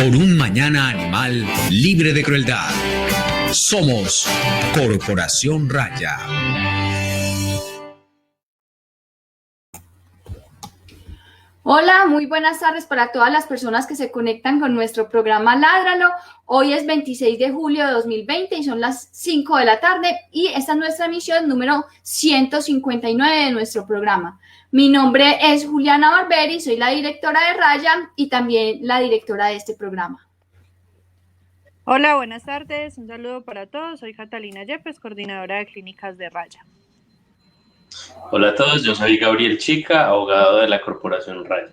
por un mañana animal libre de crueldad. Somos Corporación Raya. Hola, muy buenas tardes para todas las personas que se conectan con nuestro programa Ládralo. Hoy es 26 de julio de 2020 y son las 5 de la tarde y esta es nuestra emisión número 159 de nuestro programa. Mi nombre es Juliana Barberi, soy la directora de Raya y también la directora de este programa. Hola, buenas tardes, un saludo para todos. Soy Catalina Yepes, coordinadora de clínicas de Raya. Hola a todos, yo soy Gabriel Chica, abogado de la Corporación Raya.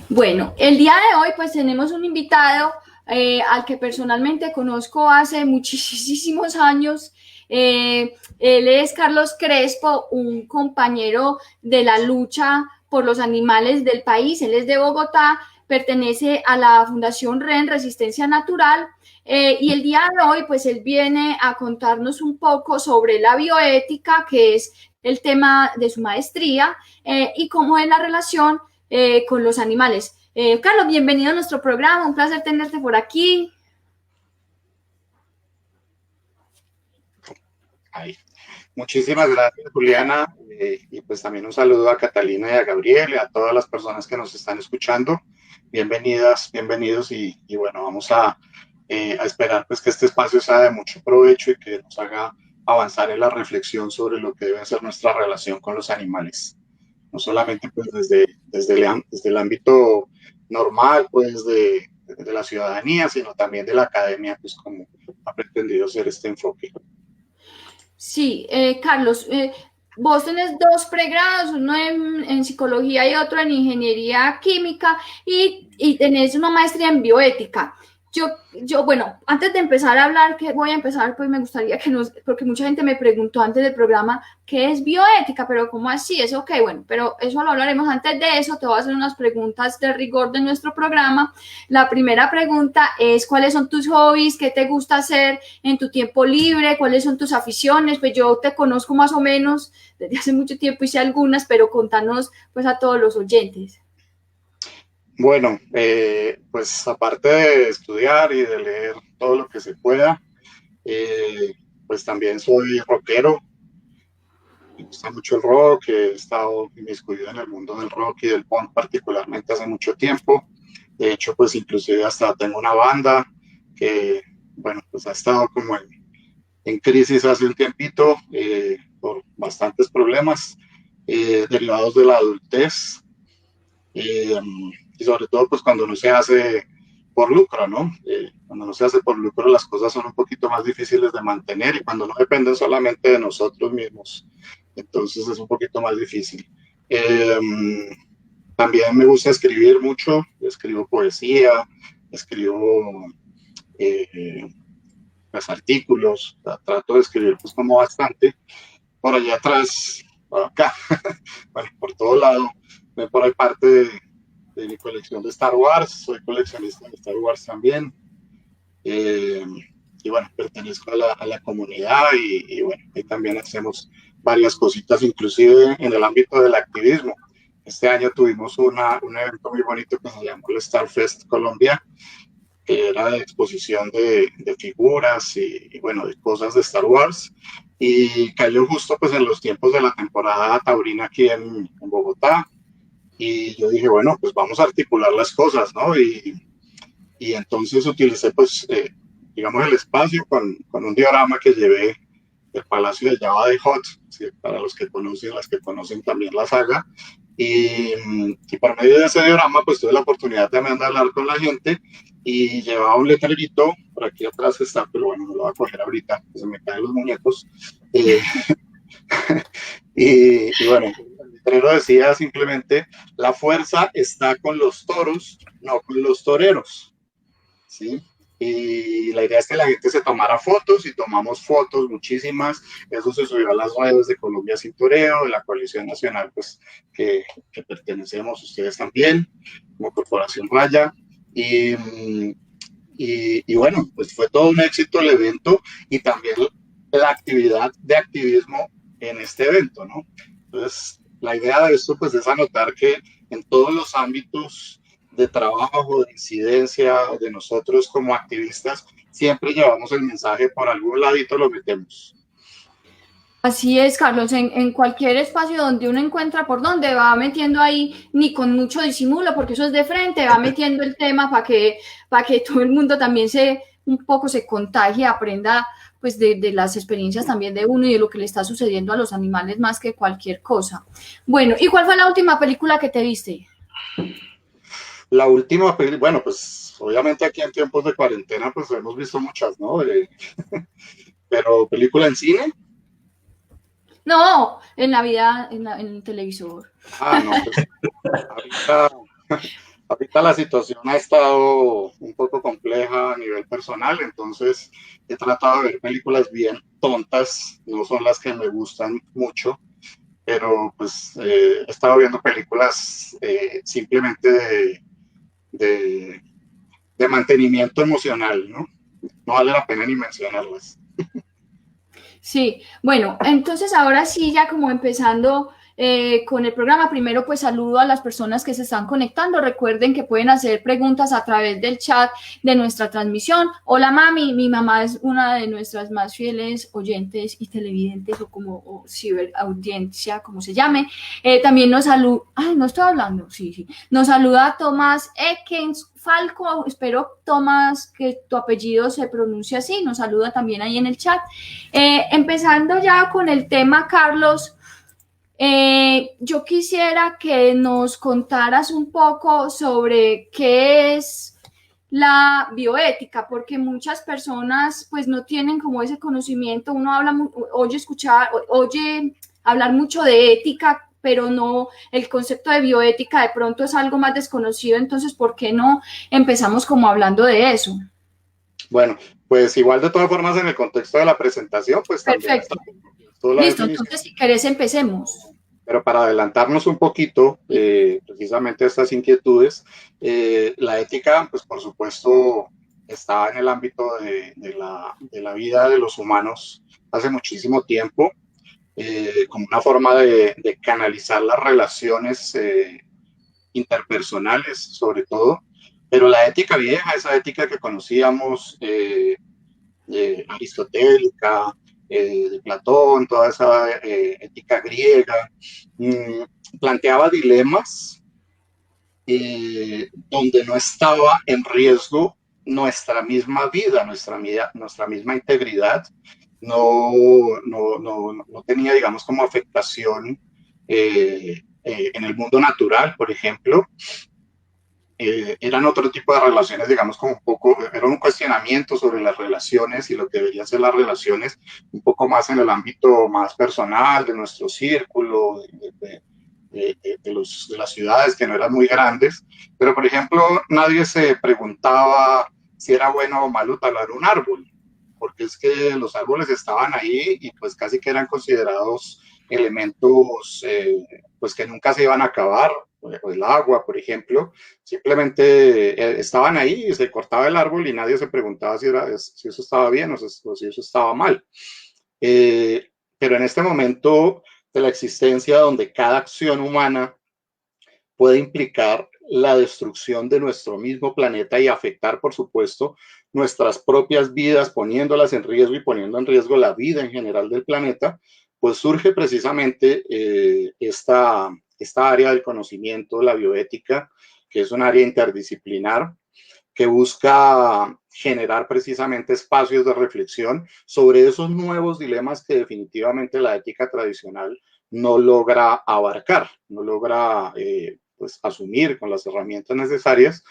Bueno, el día de hoy pues tenemos un invitado al que personalmente conozco hace muchísimos años. Él es Carlos Crespo, un compañero de la lucha por los animales del país. Él es de Bogotá, pertenece a la Fundación REN, Resistencia Natural, y el día de hoy pues él viene a contarnos un poco sobre la bioética, que es el tema de su maestría, y cómo es la relación con los animales. Carlos, bienvenido a nuestro programa, un placer tenerte por aquí. Ay, muchísimas gracias, Juliana, y pues también un saludo a Catalina y a Gabriel y a todas las personas que nos están escuchando. Bienvenidas, bienvenidos y bueno, vamos a esperar pues que este espacio sea de mucho provecho y que nos haga avanzar en la reflexión sobre lo que debe ser nuestra relación con los animales. No solamente pues desde el ámbito normal pues de la ciudadanía, sino también de la academia, pues como ha pretendido ser este enfoque. Sí, Carlos, vos tenés dos pregrados, uno en psicología y otro en ingeniería química y tenés una maestría en bioética. Bueno, antes de empezar a hablar, que voy a empezar, pues me gustaría porque mucha gente me preguntó antes del programa, ¿qué es bioética? Pero ¿cómo así? Es ok, bueno, pero eso lo hablaremos. Antes de eso, te voy a hacer unas preguntas de rigor de nuestro programa. La primera pregunta es, ¿cuáles son tus hobbies? ¿Qué te gusta hacer en tu tiempo libre? ¿Cuáles son tus aficiones? Pues yo te conozco más o menos desde hace mucho tiempo, hice algunas, pero contanos pues a todos los oyentes. Bueno, pues aparte de estudiar y de leer todo lo que se pueda, pues también soy rockero. Me gusta mucho el rock, he estado inmiscuido en el mundo del rock y del punk particularmente hace mucho tiempo. De hecho, pues inclusive hasta tengo una banda que, bueno, pues ha estado como en crisis hace un tiempito por bastantes problemas derivados de la adultez. Y sobre todo pues cuando no se hace por lucro, ¿no? Cuando no se hace por lucro las cosas son un poquito más difíciles de mantener y cuando no dependen solamente de nosotros mismos, entonces es un poquito más difícil. También me gusta escribir mucho, escribo poesía, escribo pues, artículos, trato de escribir pues como bastante. Por allá atrás, por acá, bueno, por todo lado, ven por ahí parte de mi colección de Star Wars, soy coleccionista de Star Wars también, y bueno, pertenezco a la comunidad y bueno, ahí también hacemos varias cositas, inclusive en el ámbito del activismo. Este año tuvimos un evento muy bonito que se llamó el Star Fest Colombia, que era de exposición de figuras y bueno, de cosas de Star Wars, y cayó justo pues en los tiempos de la temporada taurina aquí en Bogotá. Y yo dije, bueno, pues vamos a articular las cosas, ¿no? Y entonces utilicé, pues, digamos, el espacio con un diorama que llevé del Palacio de Jabba the Hutt, ¿sí? Para los que conocen, las que conocen también la saga. Y por medio de ese diorama, pues tuve la oportunidad también de hablar con la gente y llevaba un letrerito, por aquí atrás está, pero bueno, me lo voy a coger ahorita, que se me caen los muñecos. Y bueno, el letrero decía simplemente, la fuerza está con los toros, no con los toreros, ¿sí? Y la idea es que la gente se tomara fotos y tomamos fotos, muchísimas. Eso se subió a las redes de Colombia Sin Toreo, de la Coalición Nacional, pues que pertenecemos ustedes también, como Corporación Raya. Y bueno, pues fue todo un éxito el evento y también la actividad de activismo en este evento, ¿no? Entonces, la idea de esto pues es anotar que en todos los ámbitos de trabajo, de incidencia de nosotros como activistas, siempre llevamos el mensaje por algún ladito, lo metemos. Así es, Carlos, en cualquier espacio donde uno encuentra por donde va metiendo ahí, ni con mucho disimulo, porque eso es de frente, va metiendo el tema para que todo el mundo también un poco se contagie, aprenda pues de las experiencias también de uno y de lo que le está sucediendo a los animales más que cualquier cosa. Bueno, ¿y cuál fue la última película que te viste? La última película, bueno, pues obviamente aquí en tiempos de cuarentena pues hemos visto muchas, ¿no? Pero película en cine. No, en la vida, en el televisor. No, pues ahorita la situación ha estado un poco compleja a nivel personal, entonces he tratado de ver películas bien tontas, no son las que me gustan mucho, pero pues he estado viendo películas simplemente de mantenimiento emocional, ¿no? No vale la pena ni mencionarlas. Sí, bueno, entonces ahora sí, ya como empezando con el programa, primero pues saludo a las personas que se están conectando. Recuerden que pueden hacer preguntas a través del chat de nuestra transmisión. Hola mami, mi mamá es una de nuestras más fieles oyentes y televidentes o ciberaudiencia, como se llame. También nos saluda, no estoy hablando, sí. Nos saluda Tomás Ekens Falco, espero Tomás que tu apellido se pronuncie así, nos saluda también ahí en el chat. Empezando ya con el tema, Carlos, yo quisiera que nos contaras un poco sobre qué es la bioética, porque muchas personas pues no tienen como ese conocimiento, uno oye hablar mucho de ética, pero no, el concepto de bioética de pronto es algo más desconocido, entonces, ¿por qué no empezamos como hablando de eso? Bueno, pues igual de todas formas en el contexto de la presentación, pues también perfecto. Listo, entonces si querés empecemos. Pero para adelantarnos un poquito, precisamente a estas inquietudes, la ética, pues por supuesto, está en el ámbito de la vida de los humanos hace muchísimo tiempo, como una forma de canalizar las relaciones interpersonales, sobre todo, pero la ética vieja, esa ética que conocíamos, aristotélica, de Platón, toda esa ética griega, planteaba dilemas donde no estaba en riesgo nuestra misma vida, nuestra misma integridad, no tenía, digamos, como afectación en el mundo natural, por ejemplo. Eran otro tipo de relaciones, digamos, como un poco, era un cuestionamiento sobre las relaciones y lo que deberían ser las relaciones, un poco más en el ámbito más personal, de nuestro círculo, de las ciudades que no eran muy grandes, pero por ejemplo, nadie se preguntaba si era bueno o malo talar un árbol, porque es que los árboles estaban ahí y pues casi que eran considerados elementos pues que nunca se iban a acabar, el agua, por ejemplo, simplemente estaban ahí y se cortaba el árbol y nadie se preguntaba si eso estaba bien o si eso estaba mal. Pero en este momento de la existencia donde cada acción humana puede implicar la destrucción de nuestro mismo planeta y afectar, por supuesto, nuestras propias vidas, poniéndolas en riesgo y poniendo en riesgo la vida en general del planeta, pues surge precisamente esta área del conocimiento, la bioética, que es un área interdisciplinar que busca generar precisamente espacios de reflexión sobre esos nuevos dilemas que definitivamente la ética tradicional no logra abarcar, no logra pues, asumir con las herramientas necesarias.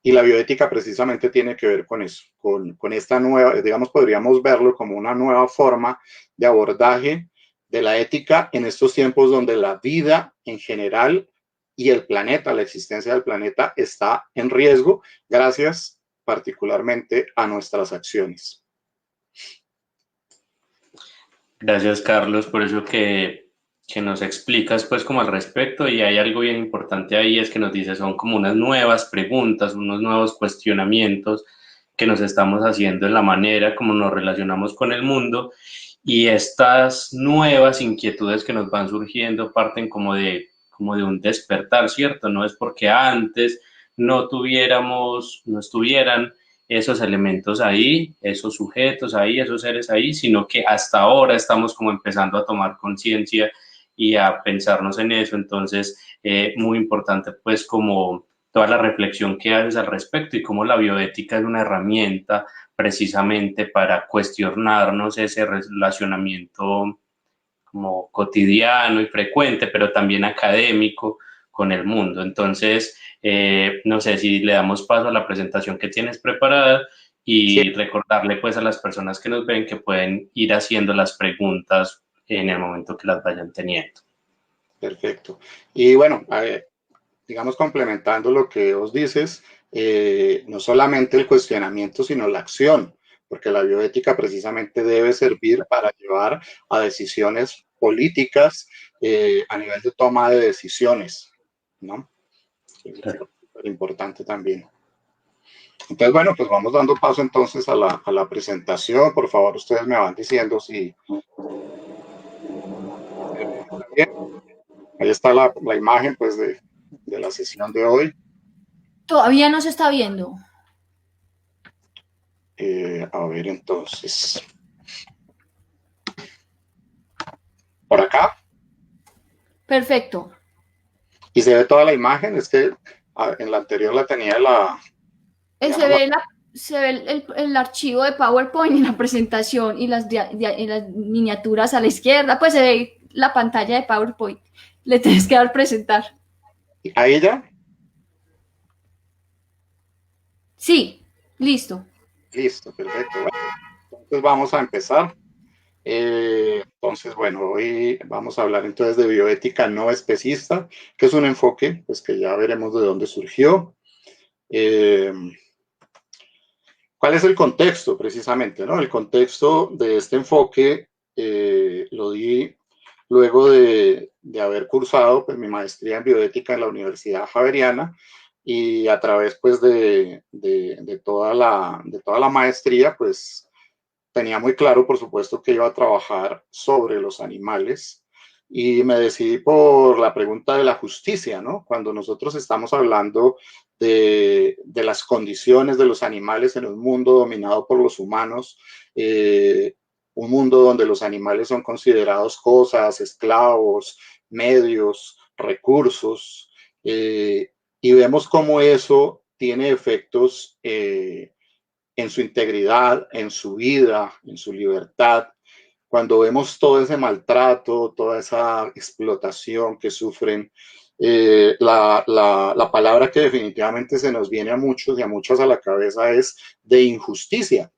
Y la bioética precisamente tiene que ver con eso, con esta nueva, digamos, podríamos verlo como una nueva forma de abordaje de la ética en estos tiempos donde la vida en general y el planeta, la existencia del planeta está en riesgo gracias particularmente a nuestras acciones. Gracias, Carlos, por eso que nos explicas pues como al respecto, y hay algo bien importante ahí, es que nos dice son como unas nuevas preguntas, unos nuevos cuestionamientos que nos estamos haciendo en la manera como nos relacionamos con el mundo, y estas nuevas inquietudes que nos van surgiendo parten como de como de un despertar, ¿cierto? No es porque antes no estuvieran esos elementos ahí, esos sujetos ahí, esos seres ahí, sino que hasta ahora estamos como empezando a tomar conciencia y a pensarnos en eso. Entonces, muy importante pues como toda la reflexión que haces al respecto y cómo la bioética es una herramienta precisamente para cuestionarnos ese relacionamiento como cotidiano y frecuente, pero también académico con el mundo. Entonces, no sé si le damos paso a la presentación que tienes preparada y Sí. recordarle pues a las personas que nos ven que pueden ir haciendo las preguntas en el momento que las vayan teniendo. Perfecto. Y bueno, digamos, complementando lo que vos dices, no solamente el cuestionamiento, sino la acción, porque la bioética precisamente debe servir para llevar a decisiones políticas a nivel de toma de decisiones, ¿no? Es Claro. importante también. Entonces, bueno, pues vamos dando paso entonces a la presentación. Por favor, ustedes me van diciendo si está bien. Ahí está la imagen pues de la sesión de hoy. Todavía no se está viendo. A ver, entonces. Por acá. Perfecto. Y se ve toda la imagen. Es que en la anterior la tenía Se ve el archivo de PowerPoint y la presentación y las miniaturas a la izquierda, pues se ve la pantalla de PowerPoint. Le tienes que dar presentar. ¿A ella? Sí, listo. Listo, perfecto. Bueno, entonces vamos a empezar. Entonces, bueno, hoy vamos a hablar entonces de bioética no especista, que es un enfoque pues que ya veremos de dónde surgió. ¿Cuál es el contexto precisamente, no? El contexto de este enfoque lo di luego de haber cursado pues, mi maestría en bioética en la Universidad Javeriana y a través pues de toda la maestría pues tenía muy claro por supuesto que iba a trabajar sobre los animales y me decidí por la pregunta de la justicia, ¿no? Cuando nosotros estamos hablando de las condiciones de los animales en un mundo dominado por los humanos, un mundo donde los animales son considerados cosas, esclavos, medios, recursos, y vemos cómo eso tiene efectos en su integridad, en su vida, en su libertad. Cuando vemos todo ese maltrato, toda esa explotación que sufren, la palabra que definitivamente se nos viene a muchos y a muchas a la cabeza es de injusticia.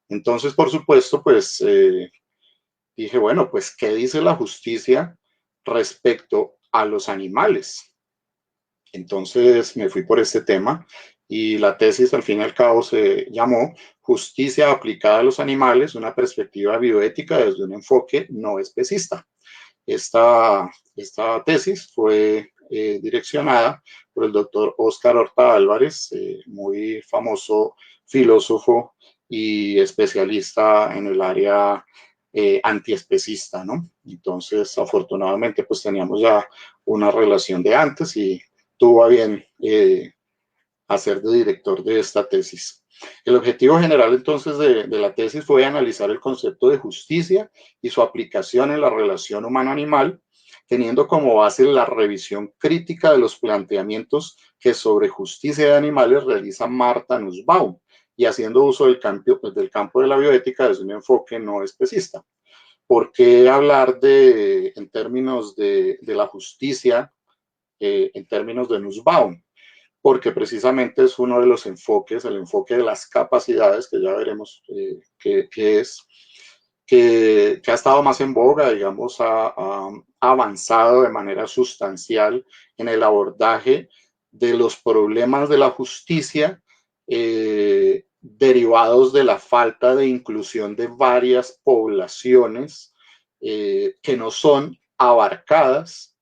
Entonces, por supuesto, pues dije, bueno, pues, ¿qué dice la justicia respecto a los animales? Entonces me fui por este tema y la tesis al fin y al cabo se llamó Justicia aplicada a los animales, una perspectiva bioética desde un enfoque no especista. Esta tesis fue direccionada por el doctor Óscar Horta Álvarez, muy famoso filósofo y especialista en el área antiespecista, ¿no? Entonces, afortunadamente, pues teníamos ya una relación de antes y tuvo a bien hacer de director de esta tesis. El objetivo general entonces de la tesis fue analizar el concepto de justicia y su aplicación en la relación humano-animal, teniendo como base la revisión crítica de los planteamientos que sobre justicia de animales realiza Martha Nussbaum y haciendo uso del campo de la bioética desde un enfoque no especista. ¿Por qué hablar en términos de la justicia, en términos de Nussbaum? Porque precisamente es uno de los enfoques, el enfoque de las capacidades, que ya veremos qué es, que ha estado más en boga, digamos, ha avanzado de manera sustancial en el abordaje de los problemas de la justicia derivados de la falta de inclusión de varias poblaciones que no son abarcadas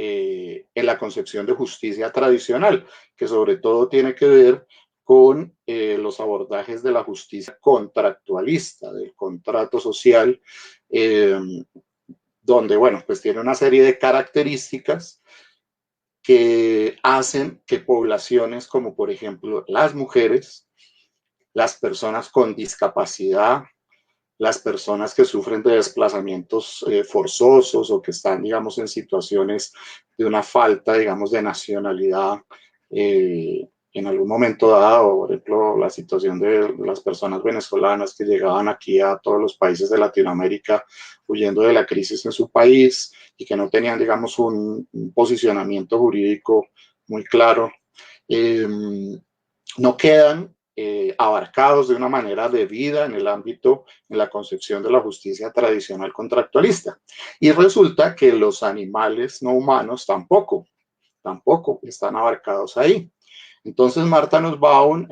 en la concepción de justicia tradicional, que sobre todo tiene que ver con los abordajes de la justicia contractualista, del contrato social, donde, bueno, pues tiene una serie de características que hacen que poblaciones como por ejemplo las mujeres, las personas con discapacidad, las personas que sufren de desplazamientos forzosos o que están, digamos, en situaciones de una falta, digamos, de nacionalidad en algún momento dado, por ejemplo, la situación de las personas venezolanas que llegaban aquí a todos los países de Latinoamérica huyendo de la crisis en su país y que no tenían, digamos, un posicionamiento jurídico muy claro, no quedan abarcados de una manera debida en el ámbito, en la concepción de la justicia tradicional contractualista. Y resulta que los animales no humanos tampoco están abarcados ahí. Entonces Martha Nussbaum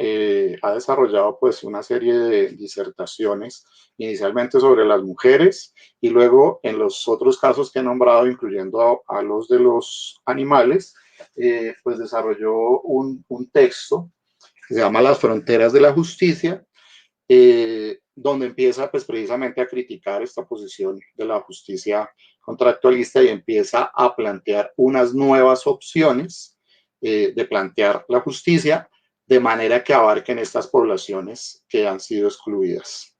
ha desarrollado pues una serie de disertaciones, inicialmente sobre las mujeres y luego en los otros casos que he nombrado, incluyendo a los de los animales, pues desarrolló un texto que se llama Las fronteras de la justicia, donde empieza pues precisamente a criticar esta posición de la justicia contractualista y empieza a plantear unas nuevas opciones de plantear la justicia de manera que abarquen estas poblaciones que han sido excluidas.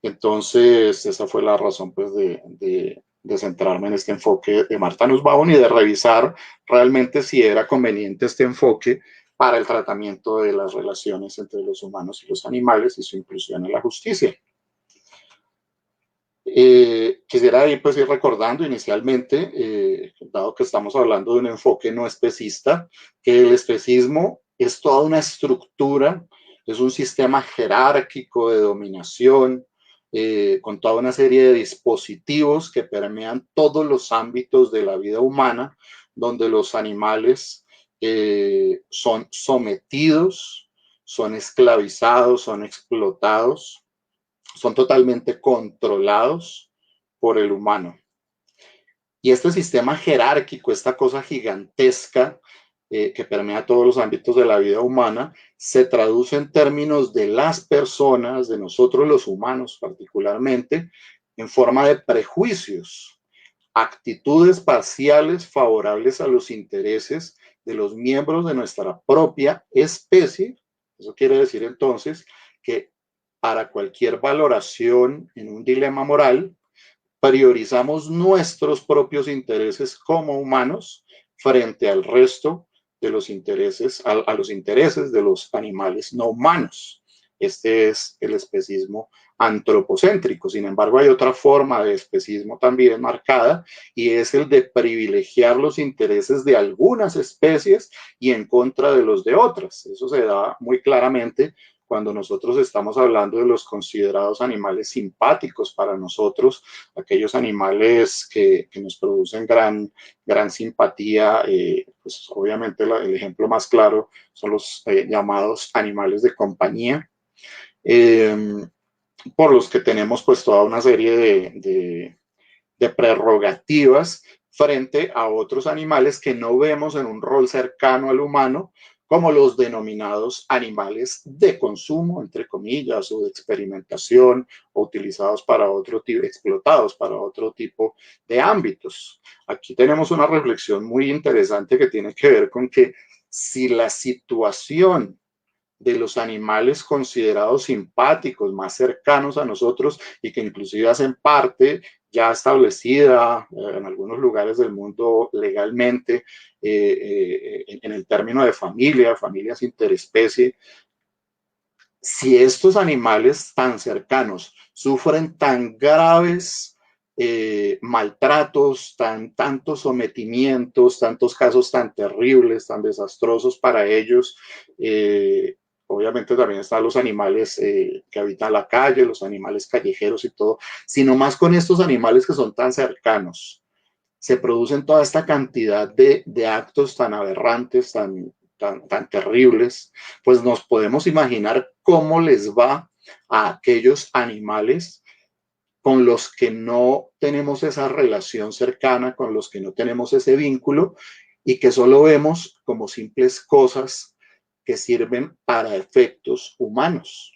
Entonces, esa fue la razón pues de centrarme en este enfoque de Martha Nussbaum y de revisar realmente si era conveniente este enfoque para el tratamiento de las relaciones entre los humanos y los animales y su inclusión en la justicia. Quisiera ir recordando inicialmente, dado que estamos hablando de un enfoque no especista, que el especismo es toda una estructura, es un sistema jerárquico de dominación, con toda una serie de dispositivos que permean todos los ámbitos de la vida humana, donde los animales son sometidos, son esclavizados, son explotados, son totalmente controlados por el humano. Y este sistema jerárquico, esta cosa gigantesca que permea todos los ámbitos de la vida humana, se traduce en términos de las personas, de nosotros los humanos particularmente, en forma de prejuicios, actitudes parciales favorables a los intereses de los miembros de nuestra propia especie. Eso quiere decir entonces que para cualquier valoración en un dilema moral, priorizamos nuestros propios intereses como humanos frente al resto de los intereses, a los intereses de los animales no humanos. Este es el especismo antropocéntrico. Sin embargo, hay otra forma de especismo también marcada y es el de privilegiar los intereses de algunas especies y en contra de los de otras. Eso se da muy claramente cuando nosotros estamos hablando de los considerados animales simpáticos para nosotros, aquellos animales que nos producen gran simpatía, pues obviamente el ejemplo más claro son los llamados animales de compañía, por los que tenemos pues toda una serie de prerrogativas frente a otros animales que no vemos en un rol cercano al humano, como los denominados animales de consumo, entre comillas, o de experimentación, o utilizados para otro tipo, explotados para otro tipo de ámbitos. Aquí tenemos una reflexión muy interesante que tiene que ver con que si la situación de los animales considerados simpáticos, más cercanos a nosotros y que inclusive hacen parte ya establecida en algunos lugares del mundo legalmente en el término de familia, familias interespecie, si estos animales tan cercanos sufren tan graves maltratos, tantos sometimientos, tantos casos tan terribles, tan desastrosos para ellos, obviamente también están los animales que habitan la calle, los animales callejeros y todo, sino más con estos animales que son tan cercanos. Se producen toda esta cantidad de actos tan aberrantes, tan terribles, pues nos podemos imaginar cómo les va a aquellos animales con los que no tenemos esa relación cercana, con los que no tenemos ese vínculo y que solo vemos como simples cosas que sirven para efectos humanos.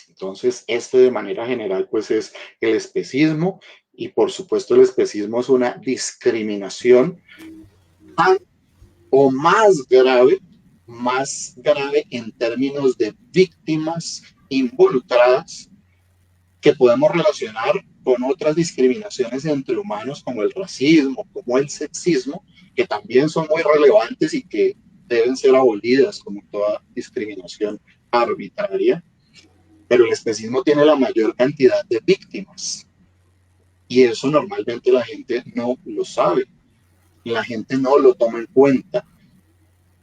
Entonces, de manera general, pues es el especismo y por supuesto el especismo es una discriminación tan o más grave en términos de víctimas involucradas que podemos relacionar con otras discriminaciones entre humanos como el racismo, como el sexismo, que también son muy relevantes y que deben ser abolidas como toda discriminación arbitraria, pero el especismo tiene la mayor cantidad de víctimas y eso normalmente la gente no lo sabe, la gente no lo toma en cuenta.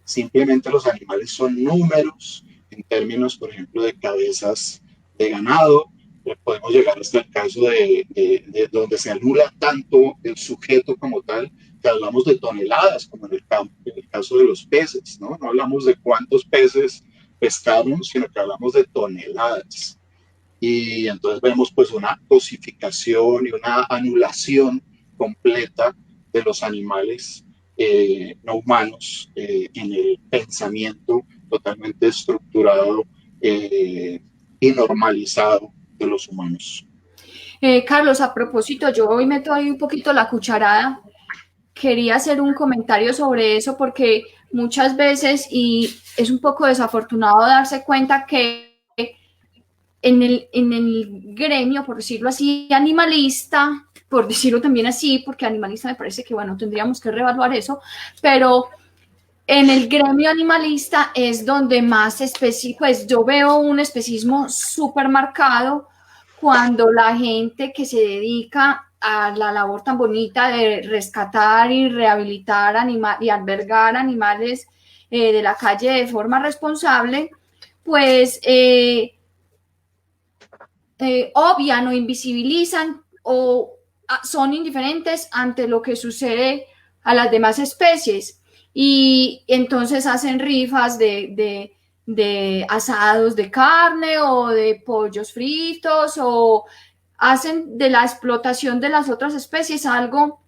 Simplemente los animales son números en términos, por ejemplo, de cabezas de ganado. Podemos llegar hasta el caso de donde se anula tanto el sujeto como tal, que hablamos de toneladas, como en el caso de los peces, ¿no? No hablamos de cuántos peces pescaron, sino que hablamos de toneladas. Y entonces vemos pues una cosificación y una anulación completa de los animales no humanos en el pensamiento totalmente estructurado y normalizado de los humanos. Carlos, a propósito, yo hoy meto ahí un poquito la cucharada. Quería hacer un comentario sobre eso porque muchas veces, y es un poco desafortunado darse cuenta que en el gremio, por decirlo así, animalista, por decirlo también así, porque animalista me parece que, bueno, tendríamos que reevaluar eso, pero en el gremio animalista es donde más pues yo veo un especismo súper marcado cuando la gente que se dedica a la labor tan bonita de rescatar y rehabilitar y albergar animales de la calle de forma responsable, pues obvian o invisibilizan o son indiferentes ante lo que sucede a las demás especies y entonces hacen rifas de asados de carne o de pollos fritos o hacen de la explotación de las otras especies algo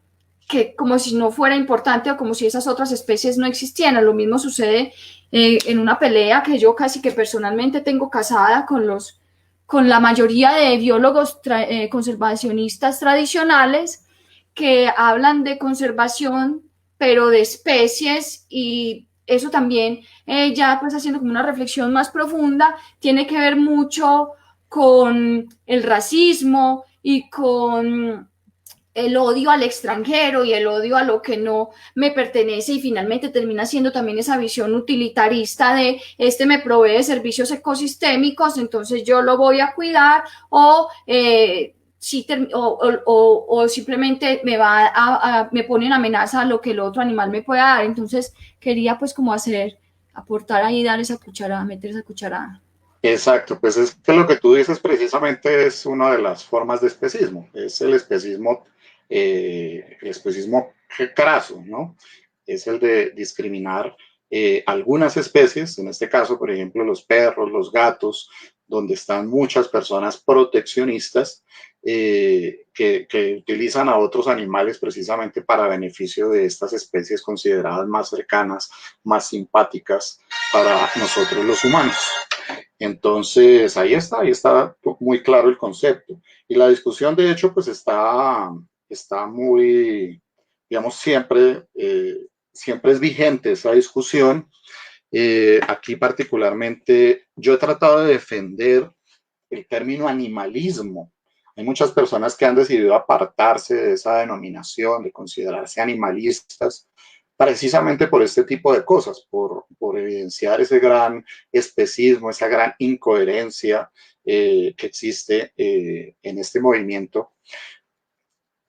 que como si no fuera importante o como si esas otras especies no existieran. Lo mismo sucede en una pelea que yo casi que personalmente tengo casada con la mayoría de biólogos conservacionistas tradicionales que hablan de conservación, pero de especies, y eso también, ya pues haciendo como una reflexión más profunda, tiene que ver mucho con el racismo y con el odio al extranjero y el odio a lo que no me pertenece y finalmente termina siendo también esa visión utilitarista de me provee servicios ecosistémicos, entonces yo lo voy a cuidar o simplemente me pone en amenaza a lo que el otro animal me pueda dar. Entonces quería pues como aportar ahí, dar esa cucharada, meter esa cucharada. Exacto, pues es que lo que tú dices precisamente es una de las formas de especismo, es el especismo craso, ¿no? Es el de discriminar algunas especies, en este caso, por ejemplo, los perros, los gatos, donde están muchas personas proteccionistas que utilizan a otros animales precisamente para beneficio de estas especies consideradas más cercanas, más simpáticas para nosotros los humanos. Entonces, ahí está muy claro el concepto. Y la discusión, de hecho, pues está muy, digamos, siempre es vigente esa discusión. Aquí particularmente yo he tratado de defender el término animalismo. Hay muchas personas que han decidido apartarse de esa denominación, de considerarse animalistas, precisamente por este tipo de cosas, por evidenciar ese gran especismo, esa gran incoherencia que existe en este movimiento.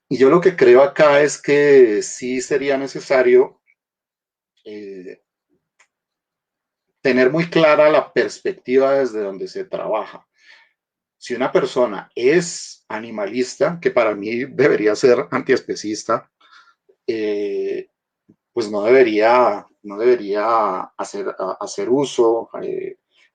Y yo lo que creo acá es que sí sería necesario tener muy clara la perspectiva desde donde se trabaja. Si una persona es animalista, que para mí debería ser antiespecista, pues no debería hacer uso,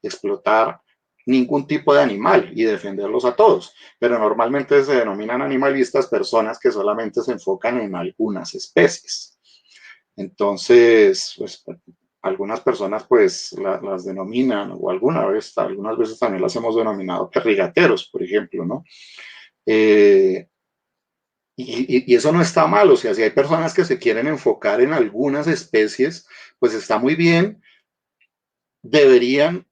explotar ningún tipo de animal y defenderlos a todos. Pero normalmente se denominan animalistas personas que solamente se enfocan en algunas especies. Entonces, pues, algunas personas pues las denominan, o algunas veces también las hemos denominado perrigateros, por ejemplo, ¿no? Y Y eso no está mal, o sea, si hay personas que se quieren enfocar en algunas especies, pues está muy bien, deberían,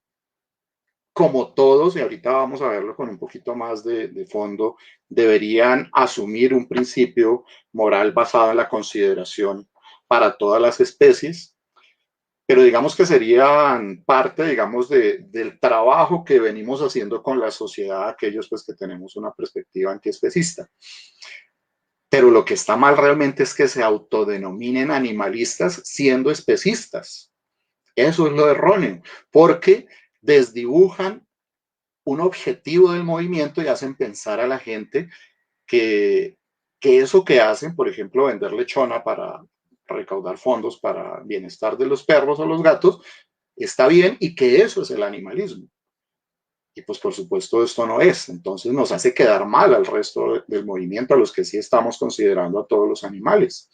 como todos, y ahorita vamos a verlo con un poquito más de fondo, deberían asumir un principio moral basado en la consideración para todas las especies, pero digamos que serían parte, digamos, del trabajo que venimos haciendo con la sociedad, aquellos pues que tenemos una perspectiva antiespecista. Pero lo que está mal realmente es que se autodenominen animalistas siendo especistas. Eso es lo erróneo, porque desdibujan un objetivo del movimiento y hacen pensar a la gente que, que eso que hacen, por ejemplo, vender lechona para recaudar fondos para el bienestar de los perros o los gatos, está bien y que eso es el animalismo. Y pues por supuesto esto no es. Entonces nos hace quedar mal al resto del movimiento, a los que sí estamos considerando a todos los animales.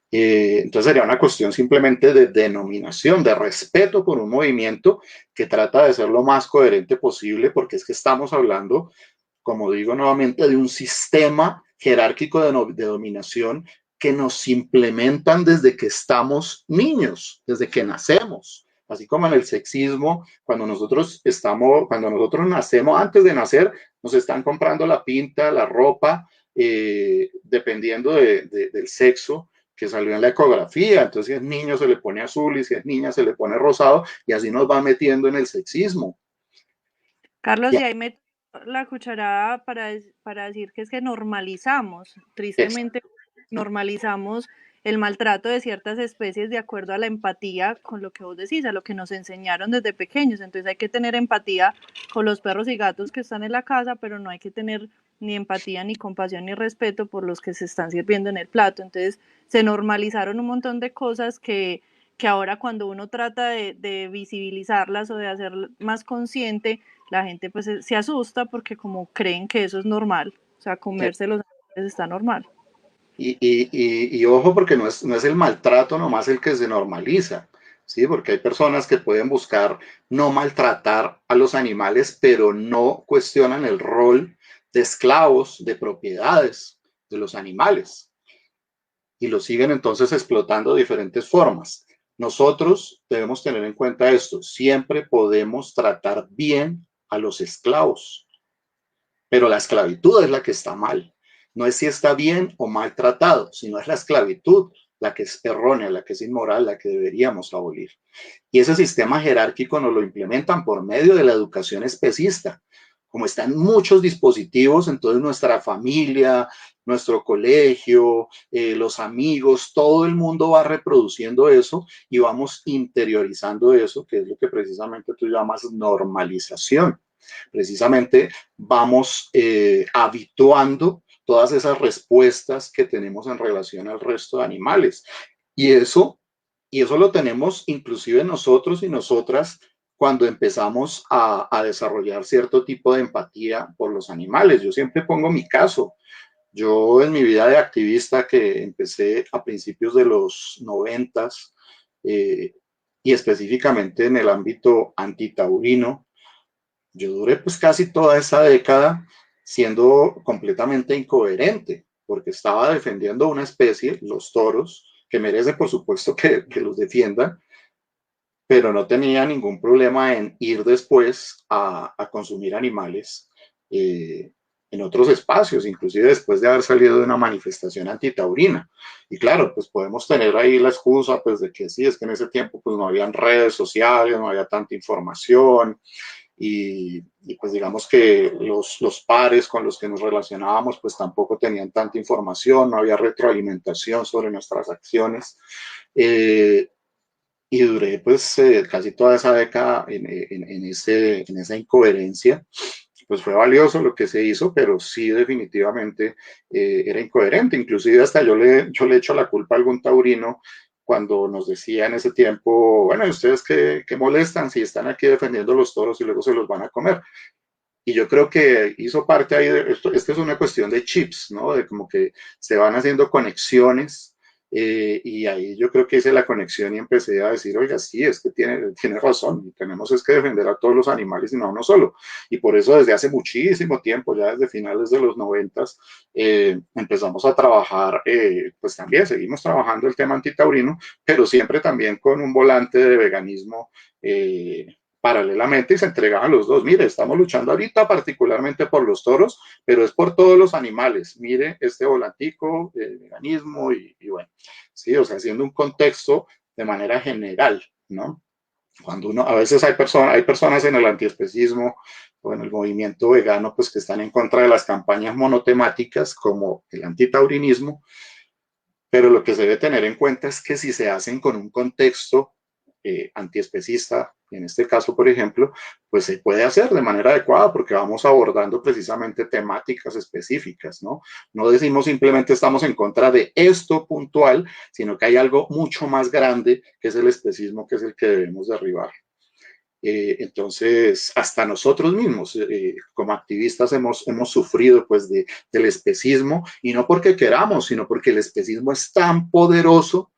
Entonces sería una cuestión simplemente de denominación, de respeto por un movimiento que trata de ser lo más coherente posible, porque es que estamos hablando, como digo nuevamente, de un sistema jerárquico de dominación que nos implementan desde que estamos niños, desde que nacemos. Así como en el sexismo, cuando nosotros nacemos, antes de nacer, nos están comprando la pinta, la ropa, dependiendo del sexo que salió en la ecografía. Entonces, si es niño se le pone azul y si es niña se le pone rosado, y así nos va metiendo en el sexismo. Carlos, y ahí meto la cucharada para decir que es que normalizamos, tristemente normalizamos el maltrato de ciertas especies de acuerdo a la empatía con lo que vos decís, a lo que nos enseñaron desde pequeños. Entonces hay que tener empatía con los perros y gatos que están en la casa, pero no hay que tener ni empatía, ni compasión, ni respeto por los que se están sirviendo en el plato. Entonces se normalizaron un montón de cosas que ahora cuando uno trata de visibilizarlas o de hacer más consciente, la gente pues se asusta porque como creen que eso es normal, o sea, comerse los animales está normal. Y ojo, porque no es el maltrato nomás el que se normaliza, ¿sí? Porque hay personas que pueden buscar no maltratar a los animales, pero no cuestionan el rol de esclavos, de propiedades de los animales. Y lo siguen entonces explotando de diferentes formas. Nosotros debemos tener en cuenta esto, siempre podemos tratar bien a los esclavos, pero la esclavitud es la que está mal. No es si está bien o mal tratado, sino es la esclavitud la que es errónea, la que es inmoral, la que deberíamos abolir. Y ese sistema jerárquico nos lo implementan por medio de la educación especista. Como están muchos dispositivos, entonces nuestra familia, nuestro colegio, los amigos, todo el mundo va reproduciendo eso y vamos interiorizando eso, que es lo que precisamente tú llamas normalización. Precisamente vamos habituando todas esas respuestas que tenemos en relación al resto de animales. Y eso lo tenemos inclusive nosotros y nosotras cuando empezamos a desarrollar cierto tipo de empatía por los animales. Yo siempre pongo mi caso. Yo en mi vida de activista, que empecé a principios de los 90s, y específicamente en el ámbito antitaurino, yo duré pues casi toda esa década siendo completamente incoherente, porque estaba defendiendo una especie, los toros, que merece por supuesto que los defiendan, pero no tenía ningún problema en ir después a consumir animales en otros espacios, inclusive después de haber salido de una manifestación antitaurina. Y claro, pues podemos tener ahí la excusa pues de que sí, es que en ese tiempo pues no habían redes sociales, no había tanta información, y pues digamos que los pares con los que nos relacionábamos pues tampoco tenían tanta información, no había retroalimentación sobre nuestras acciones. Y duré pues casi toda esa década en esa incoherencia. Pues fue valioso lo que se hizo, pero sí definitivamente era incoherente. Inclusive hasta yo le echo la culpa a algún taurino cuando nos decía en ese tiempo, bueno, ¿ustedes qué molestan si están aquí defendiendo los toros y luego se los van a comer? Y yo creo que hizo parte ahí de esto es una cuestión de chips, ¿no? De como que se van haciendo conexiones Y ahí yo creo que hice la conexión y empecé a decir, oiga, sí, es que tiene razón, tenemos es que defender a todos los animales y no a uno solo. Y por eso desde hace muchísimo tiempo, ya desde finales de los 90, empezamos a trabajar, pues también seguimos trabajando el tema antitaurino, pero siempre también con un volante de veganismo paralelamente, y se entregaban los dos. Mire, estamos luchando ahorita particularmente por los toros, pero es por todos los animales. Mire este volantico de veganismo y bueno, sí, o sea, haciendo un contexto de manera general, ¿no? Cuando uno, a veces hay personas en el antiespecismo o en el movimiento vegano, pues que están en contra de las campañas monotemáticas como el antitaurinismo, pero lo que se debe tener en cuenta es que si se hacen con un contexto antiespecista, en este caso, por ejemplo, pues se puede hacer de manera adecuada porque vamos abordando precisamente temáticas específicas, ¿no? No decimos simplemente estamos en contra de esto puntual, sino que hay algo mucho más grande que es el especismo, que es el que debemos derribar. Entonces, hasta nosotros mismos, como activistas, hemos sufrido pues del especismo, y no porque queramos, sino porque el especismo es tan poderoso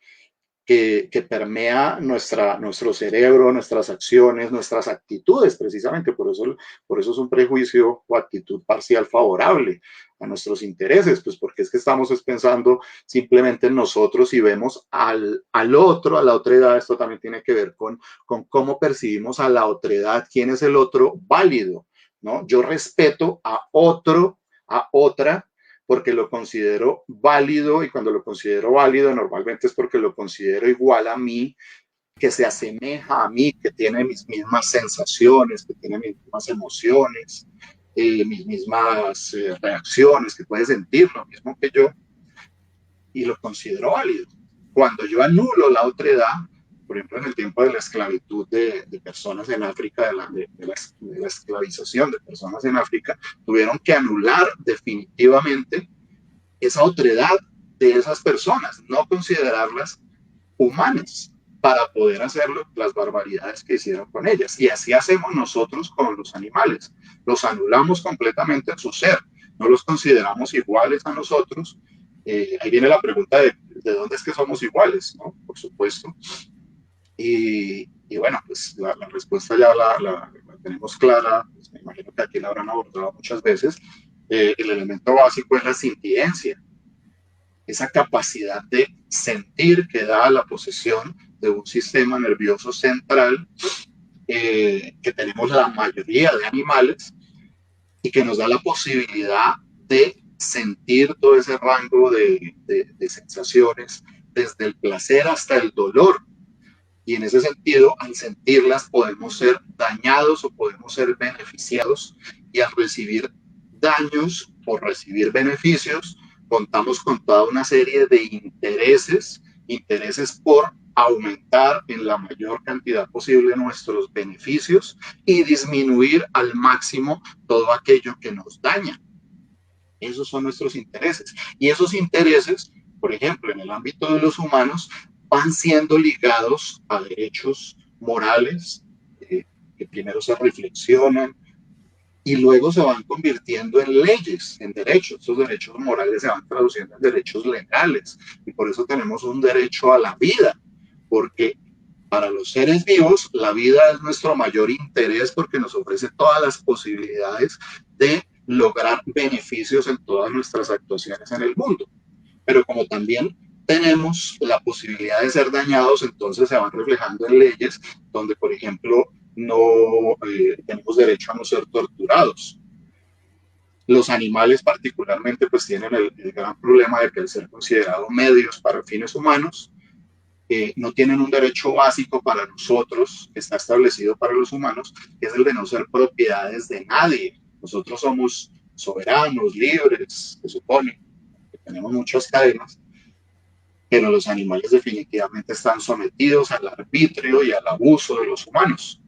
que permea nuestro cerebro, nuestras acciones, nuestras actitudes, precisamente. Por eso es un prejuicio o actitud parcial favorable a nuestros intereses, pues porque es que estamos pensando simplemente en nosotros y vemos al otro, a la otredad. Esto también tiene que ver con cómo percibimos a la otredad, quién es el otro válido, ¿no? Yo respeto a otro, a otra, porque lo considero válido, y cuando lo considero válido normalmente es porque lo considero igual a mí, que se asemeja a mí, que tiene mis mismas sensaciones, que tiene mis mismas emociones, mis mismas reacciones, que puede sentir lo mismo que yo, y lo considero válido. Cuando yo anulo la otredad, por ejemplo, en el tiempo de la esclavitud de personas en África, de la esclavización de personas en África, tuvieron que anular definitivamente esa otredad de esas personas, no considerarlas humanas, para poder hacer las barbaridades que hicieron con ellas. Y así hacemos nosotros con los animales. Los anulamos completamente en su ser, no los consideramos iguales a nosotros. Ahí viene la pregunta de dónde es que somos iguales, ¿no? Por supuesto. Y bueno, pues la respuesta ya la tenemos clara, pues me imagino que aquí la habrán abordado muchas veces. El elemento básico es la sintiencia, esa capacidad de sentir que da la posesión de un sistema nervioso central que tenemos la mayoría de animales, y que nos da la posibilidad de sentir todo ese rango de sensaciones, desde el placer hasta el dolor. Y en ese sentido, al sentirlas, podemos ser dañados o podemos ser beneficiados, y al recibir daños o recibir beneficios, contamos con toda una serie de intereses por aumentar en la mayor cantidad posible nuestros beneficios y disminuir al máximo todo aquello que nos daña. Esos son nuestros intereses. Y esos intereses, por ejemplo, en el ámbito de los humanos, van siendo ligados a derechos morales que primero se reflexionan y luego se van convirtiendo en leyes, en derechos. Esos derechos morales se van traduciendo en derechos legales, y por eso tenemos un derecho a la vida, porque para los seres vivos la vida es nuestro mayor interés, porque nos ofrece todas las posibilidades de lograr beneficios en todas nuestras actuaciones en el mundo. Pero como también tenemos la posibilidad de ser dañados, entonces se van reflejando en leyes donde, por ejemplo, no tenemos derecho a no ser torturados. Los animales particularmente pues tienen el gran problema de que, al ser considerados medios para fines humanos, no tienen un derecho básico para nosotros, que está establecido para los humanos, que es el de no ser propiedades de nadie. Nosotros somos soberanos, libres, se supone, que tenemos muchas cadenas, pero los animales definitivamente están sometidos al arbitrio y al abuso de los humanos.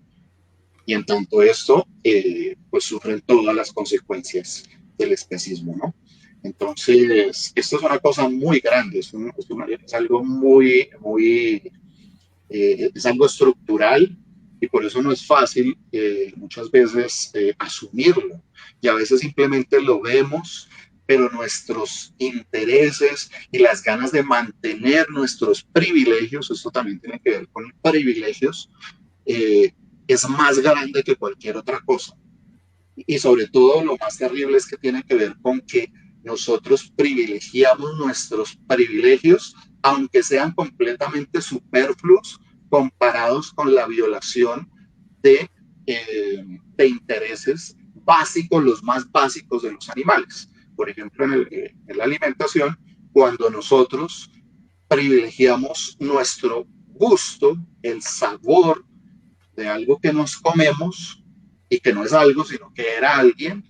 Y en tanto esto, pues sufren todas las consecuencias del especismo, ¿no? Entonces, esto es una cosa muy grande, es algo es algo estructural, y por eso no es fácil muchas veces asumirlo. Y a veces simplemente lo vemos pero nuestros intereses y las ganas de mantener nuestros privilegios, esto también tiene que ver con privilegios, es más grande que cualquier otra cosa. Y sobre todo lo más terrible es que tiene que ver con que nosotros privilegiamos nuestros privilegios, aunque sean completamente superfluos comparados con la violación de intereses básicos, los más básicos de los animales. Por ejemplo, en la alimentación, cuando nosotros privilegiamos nuestro gusto, el sabor de algo que nos comemos, y que no es algo, sino que era alguien,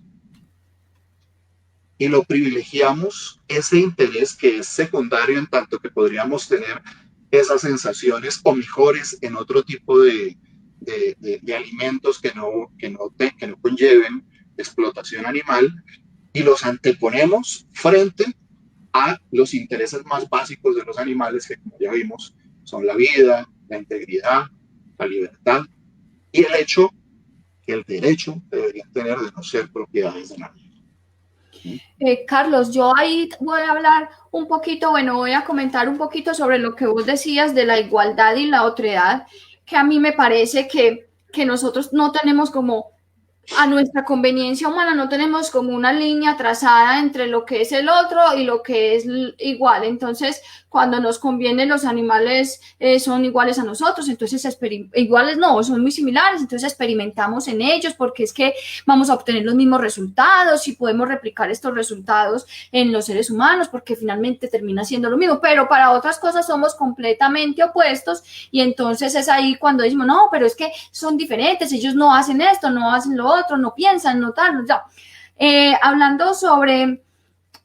y lo privilegiamos, ese interés que es secundario en tanto que podríamos tener esas sensaciones o mejores en otro tipo de alimentos que no conlleven explotación animal, y los anteponemos frente a los intereses más básicos de los animales, que como ya vimos son la vida, la integridad, la libertad y el derecho deberían tener de no ser propiedades de nadie. Carlos, yo ahí voy a hablar un poquito, voy a comentar un poquito sobre lo que vos decías de la igualdad y la otredad, que a mí me parece que nosotros no tenemos como, a nuestra conveniencia humana, no tenemos como una línea trazada entre lo que es el otro y lo que es igual. Entonces, cuando nos conviene, los animales son iguales a nosotros, entonces iguales no, son muy similares, entonces experimentamos en ellos porque es que vamos a obtener los mismos resultados y podemos replicar estos resultados en los seres humanos porque finalmente termina siendo lo mismo, pero para otras cosas somos completamente opuestos y entonces es ahí cuando decimos, no, pero es que son diferentes, ellos no hacen esto, no hacen lo otro, no piensan, no tal, no. Hablando sobre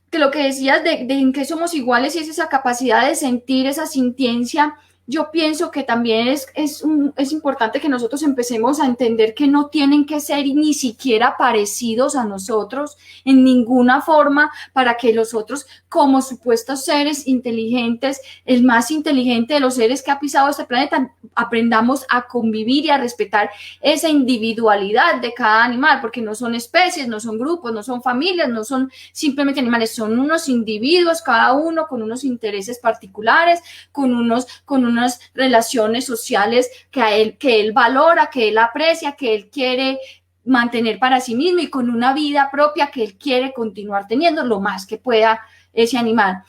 que lo que decías de en qué somos iguales y es esa capacidad de sentir esa sintiencia, yo pienso que también es importante que nosotros empecemos a entender que no tienen que ser ni siquiera parecidos a nosotros en ninguna forma para que los otros, como supuestos seres inteligentes, el más inteligente de los seres que ha pisado este planeta, aprendamos a convivir y a respetar esa individualidad de cada animal, porque no son especies, no son grupos, no son familias, no son simplemente animales, son unos individuos, cada uno con unos intereses particulares, con unas relaciones sociales que él valora, que él aprecia, que él quiere mantener para sí mismo y con una vida propia que él quiere continuar teniendo lo más que pueda ese animal.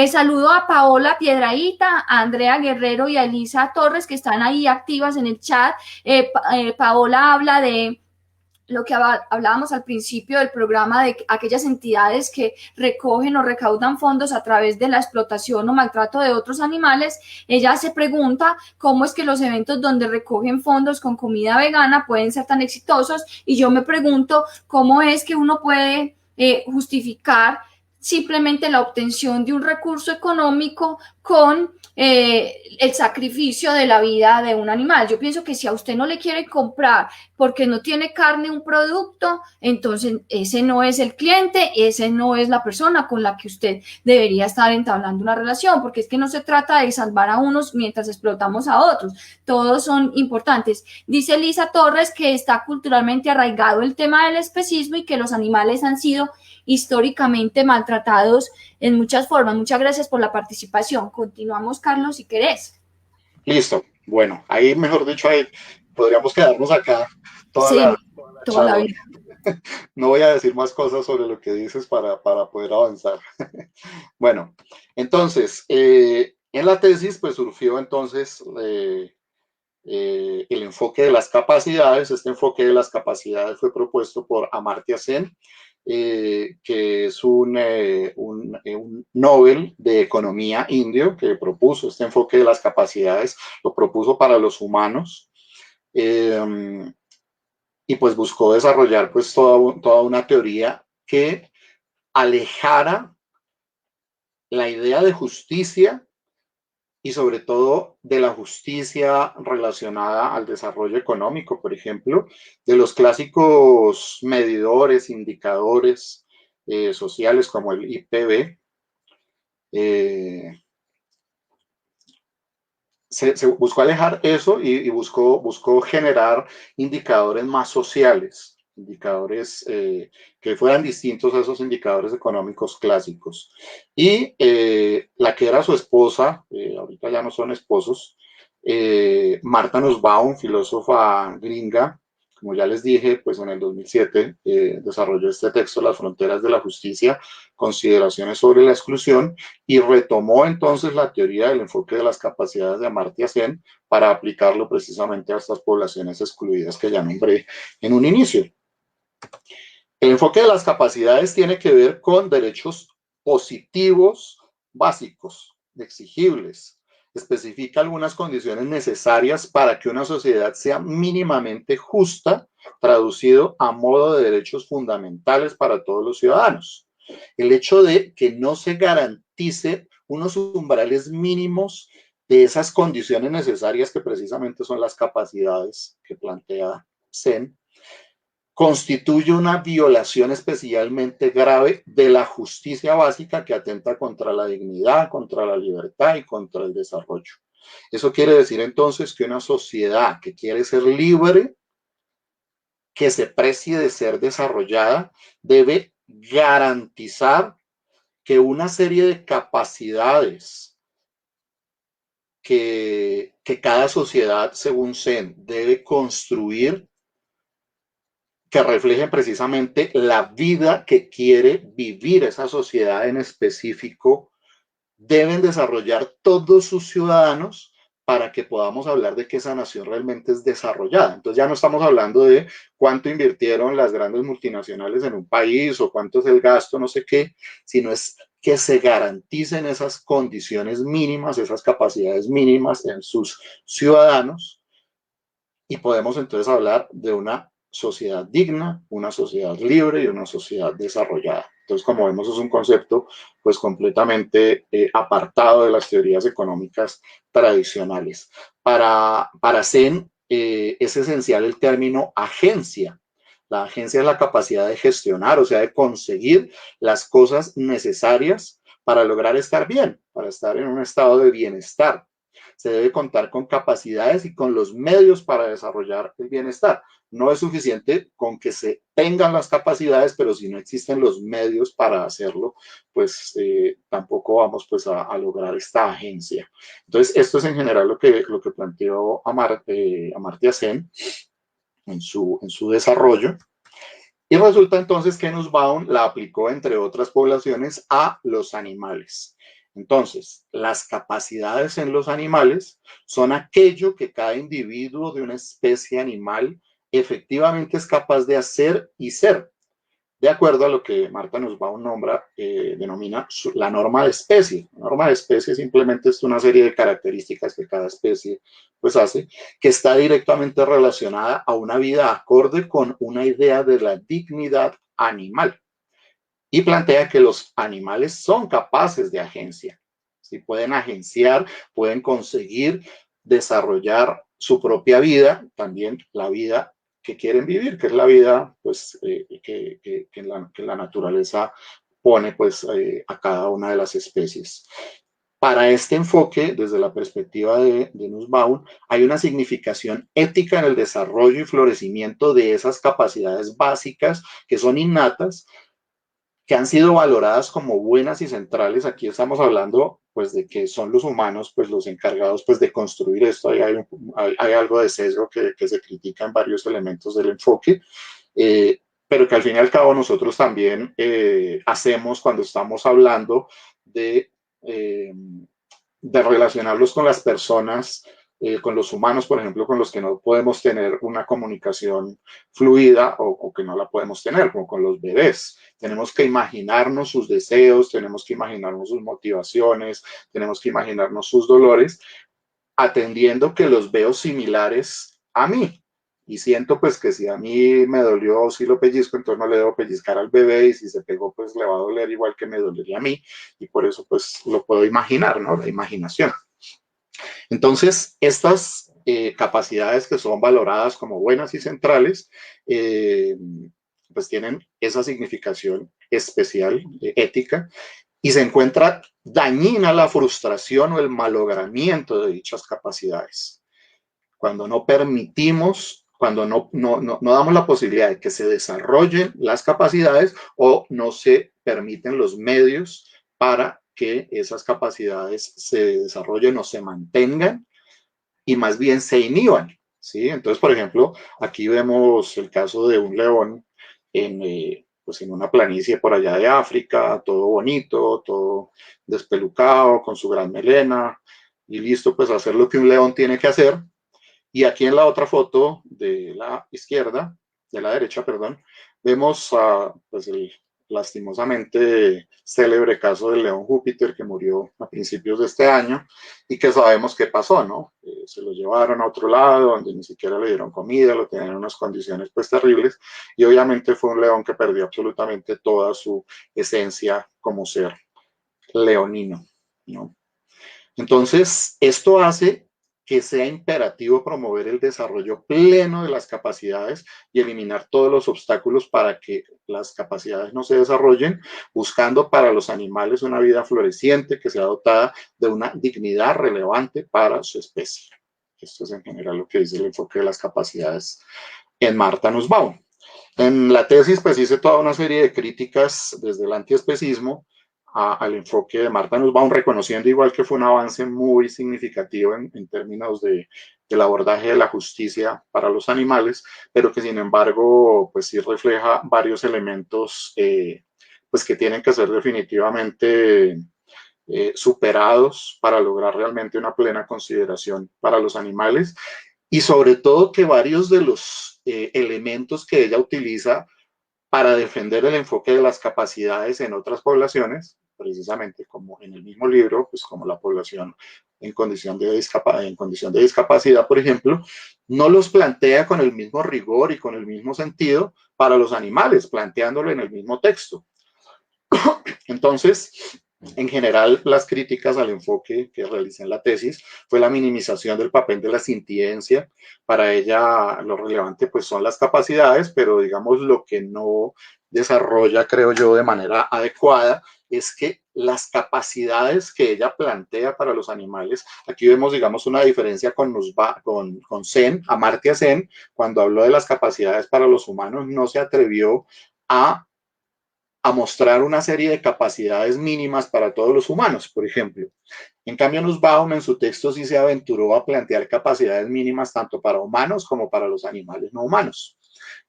Saludo a Paola Piedrahita, a Andrea Guerrero y a Elisa Torres que están ahí activas en el chat. Paola habla de lo que hablábamos al principio del programa de aquellas entidades que recogen o recaudan fondos a través de la explotación o maltrato de otros animales. Ella se pregunta cómo es que los eventos donde recogen fondos con comida vegana pueden ser tan exitosos y yo me pregunto cómo es que uno puede justificar simplemente la obtención de un recurso económico con el sacrificio de la vida de un animal. Yo pienso que si a usted no le quiere comprar porque no tiene carne un producto, entonces ese no es el cliente, ese no es la persona con la que usted debería estar entablando una relación, porque es que no se trata de salvar a unos mientras explotamos a otros. Todos son importantes. Dice Elisa Torres que está culturalmente arraigado el tema del especismo y que los animales han sido históricamente maltratados en muchas formas. Muchas gracias por la participación. Continuamos, Carlos, si querés. Listo. Bueno, ahí, mejor dicho, ahí podríamos quedarnos acá toda la vida. No voy a decir más cosas sobre lo que dices para poder avanzar. Bueno, entonces, en la tesis, pues surgió entonces el enfoque de las capacidades. Este enfoque de las capacidades fue propuesto por Amartya Sen, que es un Nobel de Economía indio que propuso este enfoque de las capacidades, lo propuso para los humanos y pues buscó desarrollar pues toda una teoría que alejara la idea de justicia y sobre todo de la justicia relacionada al desarrollo económico, por ejemplo, de los clásicos medidores, indicadores sociales como el IPB. Se buscó alejar eso y buscó generar indicadores más sociales. indicadores que fueran distintos a esos indicadores económicos clásicos. Y la que era su esposa, ahorita ya no son esposos, Martha Nussbaum, filósofa gringa, como ya les dije, pues en el 2007 desarrolló este texto, Las fronteras de la justicia, consideraciones sobre la exclusión, y retomó entonces la teoría del enfoque de las capacidades de Amartya Sen para aplicarlo precisamente a estas poblaciones excluidas que ya nombré en un inicio. El enfoque de las capacidades tiene que ver con derechos positivos básicos, exigibles. Especifica algunas condiciones necesarias para que una sociedad sea mínimamente justa, traducido a modo de derechos fundamentales para todos los ciudadanos. El hecho de que no se garantice unos umbrales mínimos de esas condiciones necesarias, que precisamente son las capacidades que plantea Sen, constituye una violación especialmente grave de la justicia básica que atenta contra la dignidad, contra la libertad y contra el desarrollo. Eso quiere decir entonces que una sociedad que quiere ser libre, que se precie de ser desarrollada, debe garantizar que una serie de capacidades que cada sociedad, según Sen, debe construir, que reflejen precisamente la vida que quiere vivir esa sociedad en específico, deben desarrollar todos sus ciudadanos para que podamos hablar de que esa nación realmente es desarrollada. Entonces ya no estamos hablando de cuánto invirtieron las grandes multinacionales en un país o cuánto es el gasto, no sé qué, sino es que se garanticen esas condiciones mínimas, esas capacidades mínimas en sus ciudadanos, y podemos entonces hablar de una sociedad digna, una sociedad libre y una sociedad desarrollada. Entonces, como vemos, es un concepto pues completamente apartado de las teorías económicas tradicionales. Para Sen es esencial el término agencia. La agencia es la capacidad de gestionar, o sea, de conseguir las cosas necesarias para lograr estar bien, para estar en un estado de bienestar. Se debe contar con capacidades y con los medios para desarrollar el bienestar. No es suficiente con que se tengan las capacidades, pero si no existen los medios para hacerlo, pues tampoco vamos pues a lograr esta agencia. Entonces, esto es en general lo que planteó Amartya Sen en su desarrollo. Y resulta entonces que Nussbaum la aplicó, entre otras poblaciones, a los animales. Entonces, las capacidades en los animales son aquello que cada individuo de una especie animal efectivamente es capaz de hacer y ser, de acuerdo a lo que Martha Nussbaum denomina la norma de especie. La norma de especie simplemente es una serie de características que cada especie pues hace, que está directamente relacionada a una vida acorde con una idea de la dignidad animal. Y plantea que los animales son capaces de agencia. ¿Sí? Pueden agenciar, pueden conseguir desarrollar su propia vida, también la vida que quieren vivir, que es la vida pues, que la naturaleza pone pues, a cada una de las especies. Para este enfoque, desde la perspectiva de Nussbaum, hay una significación ética en el desarrollo y florecimiento de esas capacidades básicas que son innatas, que han sido valoradas como buenas y centrales. Aquí estamos hablando pues de que son los humanos pues los encargados pues de construir esto. Hay algo de sesgo que se critica en varios elementos del enfoque, pero que al fin y al cabo nosotros también hacemos cuando estamos hablando de relacionarlos con las personas, con los humanos, por ejemplo, con los que no podemos tener una comunicación fluida o que no la podemos tener, como con los bebés. Tenemos que imaginarnos sus deseos, tenemos que imaginarnos sus motivaciones, tenemos que imaginarnos sus dolores, atendiendo que los veo similares a mí. Y siento pues que si a mí me dolió, si lo pellizco, entonces no le debo pellizcar al bebé, y si se pegó pues le va a doler igual que me dolería a mí, y por eso pues lo puedo imaginar, ¿no? La imaginación. Entonces, estas capacidades que son valoradas como buenas y centrales, pues tienen esa significación especial, ética, y se encuentra dañina la frustración o el malogramiento de dichas capacidades. Cuando no permitimos cuando no damos la posibilidad de que se desarrollen las capacidades o no se permiten los medios para que esas capacidades se desarrollen o se mantengan y más bien se inhiban, ¿sí? Entonces, por ejemplo, aquí vemos el caso de un león pues en una planicie por allá de África, todo bonito, todo despelucado, con su gran melena, y listo, pues a hacer lo que un león tiene que hacer. Y aquí en la otra foto de la izquierda, de la derecha, perdón, vemos pues el lastimosamente célebre caso del león Júpiter que murió a principios de este año y que sabemos qué pasó, ¿no? Se lo llevaron a otro lado donde ni siquiera le dieron comida, lo tenían en unas condiciones pues terribles y obviamente fue un león que perdió absolutamente toda su esencia como ser leonino, ¿no? Entonces, esto hace que sea imperativo promover el desarrollo pleno de las capacidades y eliminar todos los obstáculos para que las capacidades no se desarrollen, buscando para los animales una vida floreciente que sea dotada de una dignidad relevante para su especie. Esto es en general lo que dice el enfoque de las capacidades en Martha Nussbaum. En la tesis pues hice toda una serie de críticas desde el antiespecismo al enfoque de Martha Nussbaum, reconociendo igual que fue un avance muy significativo en términos del abordaje de la justicia para los animales, pero que sin embargo pues sí refleja varios elementos pues que tienen que ser definitivamente superados para lograr realmente una plena consideración para los animales y sobre todo que varios de los elementos que ella utiliza para defender el enfoque de las capacidades en otras poblaciones, precisamente como en el mismo libro, pues como la población en condición de discapacidad, por ejemplo, no los plantea con el mismo rigor y con el mismo sentido para los animales, planteándolo en el mismo texto. Entonces, en general, las críticas al enfoque que realicé en la tesis fue la minimización del papel de la sintiencia. Para ella lo relevante pues son las capacidades, pero digamos lo que no desarrolla, creo yo, de manera adecuada es que las capacidades que ella plantea para los animales, aquí vemos, digamos, una diferencia con Sen, Amartya Sen, cuando habló de las capacidades para los humanos, no se atrevió a mostrar una serie de capacidades mínimas para todos los humanos, por ejemplo. En cambio, Nussbaum en su texto sí se aventuró a plantear capacidades mínimas tanto para humanos como para los animales no humanos.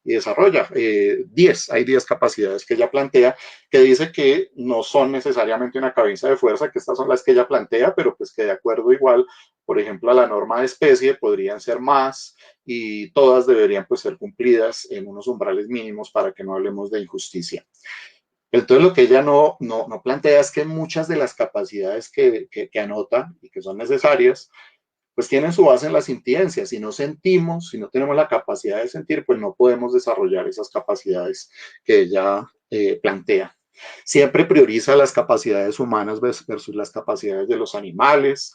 Y desarrolla 10, hay 10 capacidades que ella plantea, que dice que no son necesariamente una cabeza de fuerza, que estas son las que ella plantea, pero pues que de acuerdo igual, por ejemplo, a la norma de especie, podrían ser más y todas deberían pues ser cumplidas en unos umbrales mínimos para que no hablemos de injusticia. Entonces, lo que ella no plantea es que muchas de las capacidades que anota y que son necesarias, pues tienen su base en la sintiencia. Si no sentimos, si no tenemos la capacidad de sentir, pues no podemos desarrollar esas capacidades que ella plantea. Siempre prioriza las capacidades humanas versus las capacidades de los animales.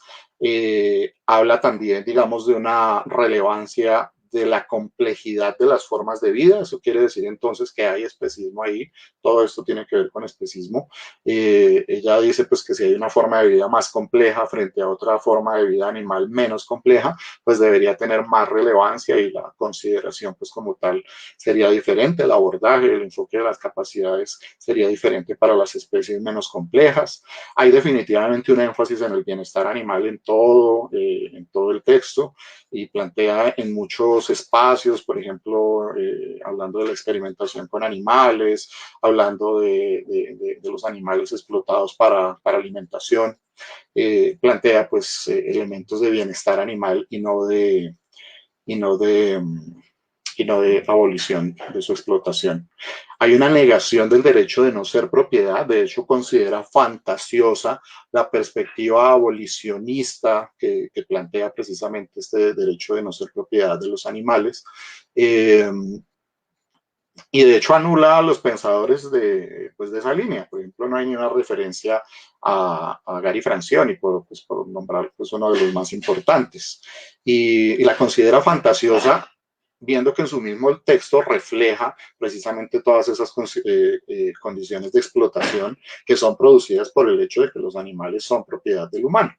Habla también, digamos, de una relevancia de la complejidad de las formas de vida. Eso quiere decir entonces que hay especismo ahí. Todo esto tiene que ver con especismo. Ella dice pues que si hay una forma de vida más compleja frente a otra forma de vida animal menos compleja, pues debería tener más relevancia y la consideración pues como tal sería diferente. El abordaje, el enfoque de las capacidades sería diferente para las especies menos complejas. Hay definitivamente un énfasis en el bienestar animal en todo el texto y plantea en muchos espacios, por ejemplo, hablando de la experimentación con animales, hablando de los animales explotados para alimentación, plantea pues elementos de bienestar animal y no de abolición de su explotación. Hay una negación del derecho de no ser propiedad, de hecho considera fantasiosa la perspectiva abolicionista que plantea precisamente este derecho de no ser propiedad de los animales. Y de hecho anula a los pensadores de esa línea. Por ejemplo, no hay ni una referencia a Gary Francioni, por nombrar pues, uno de los más importantes. Y la considera fantasiosa, viendo que en su mismo texto refleja precisamente todas esas condiciones de explotación que son producidas por el hecho de que los animales son propiedad del humano.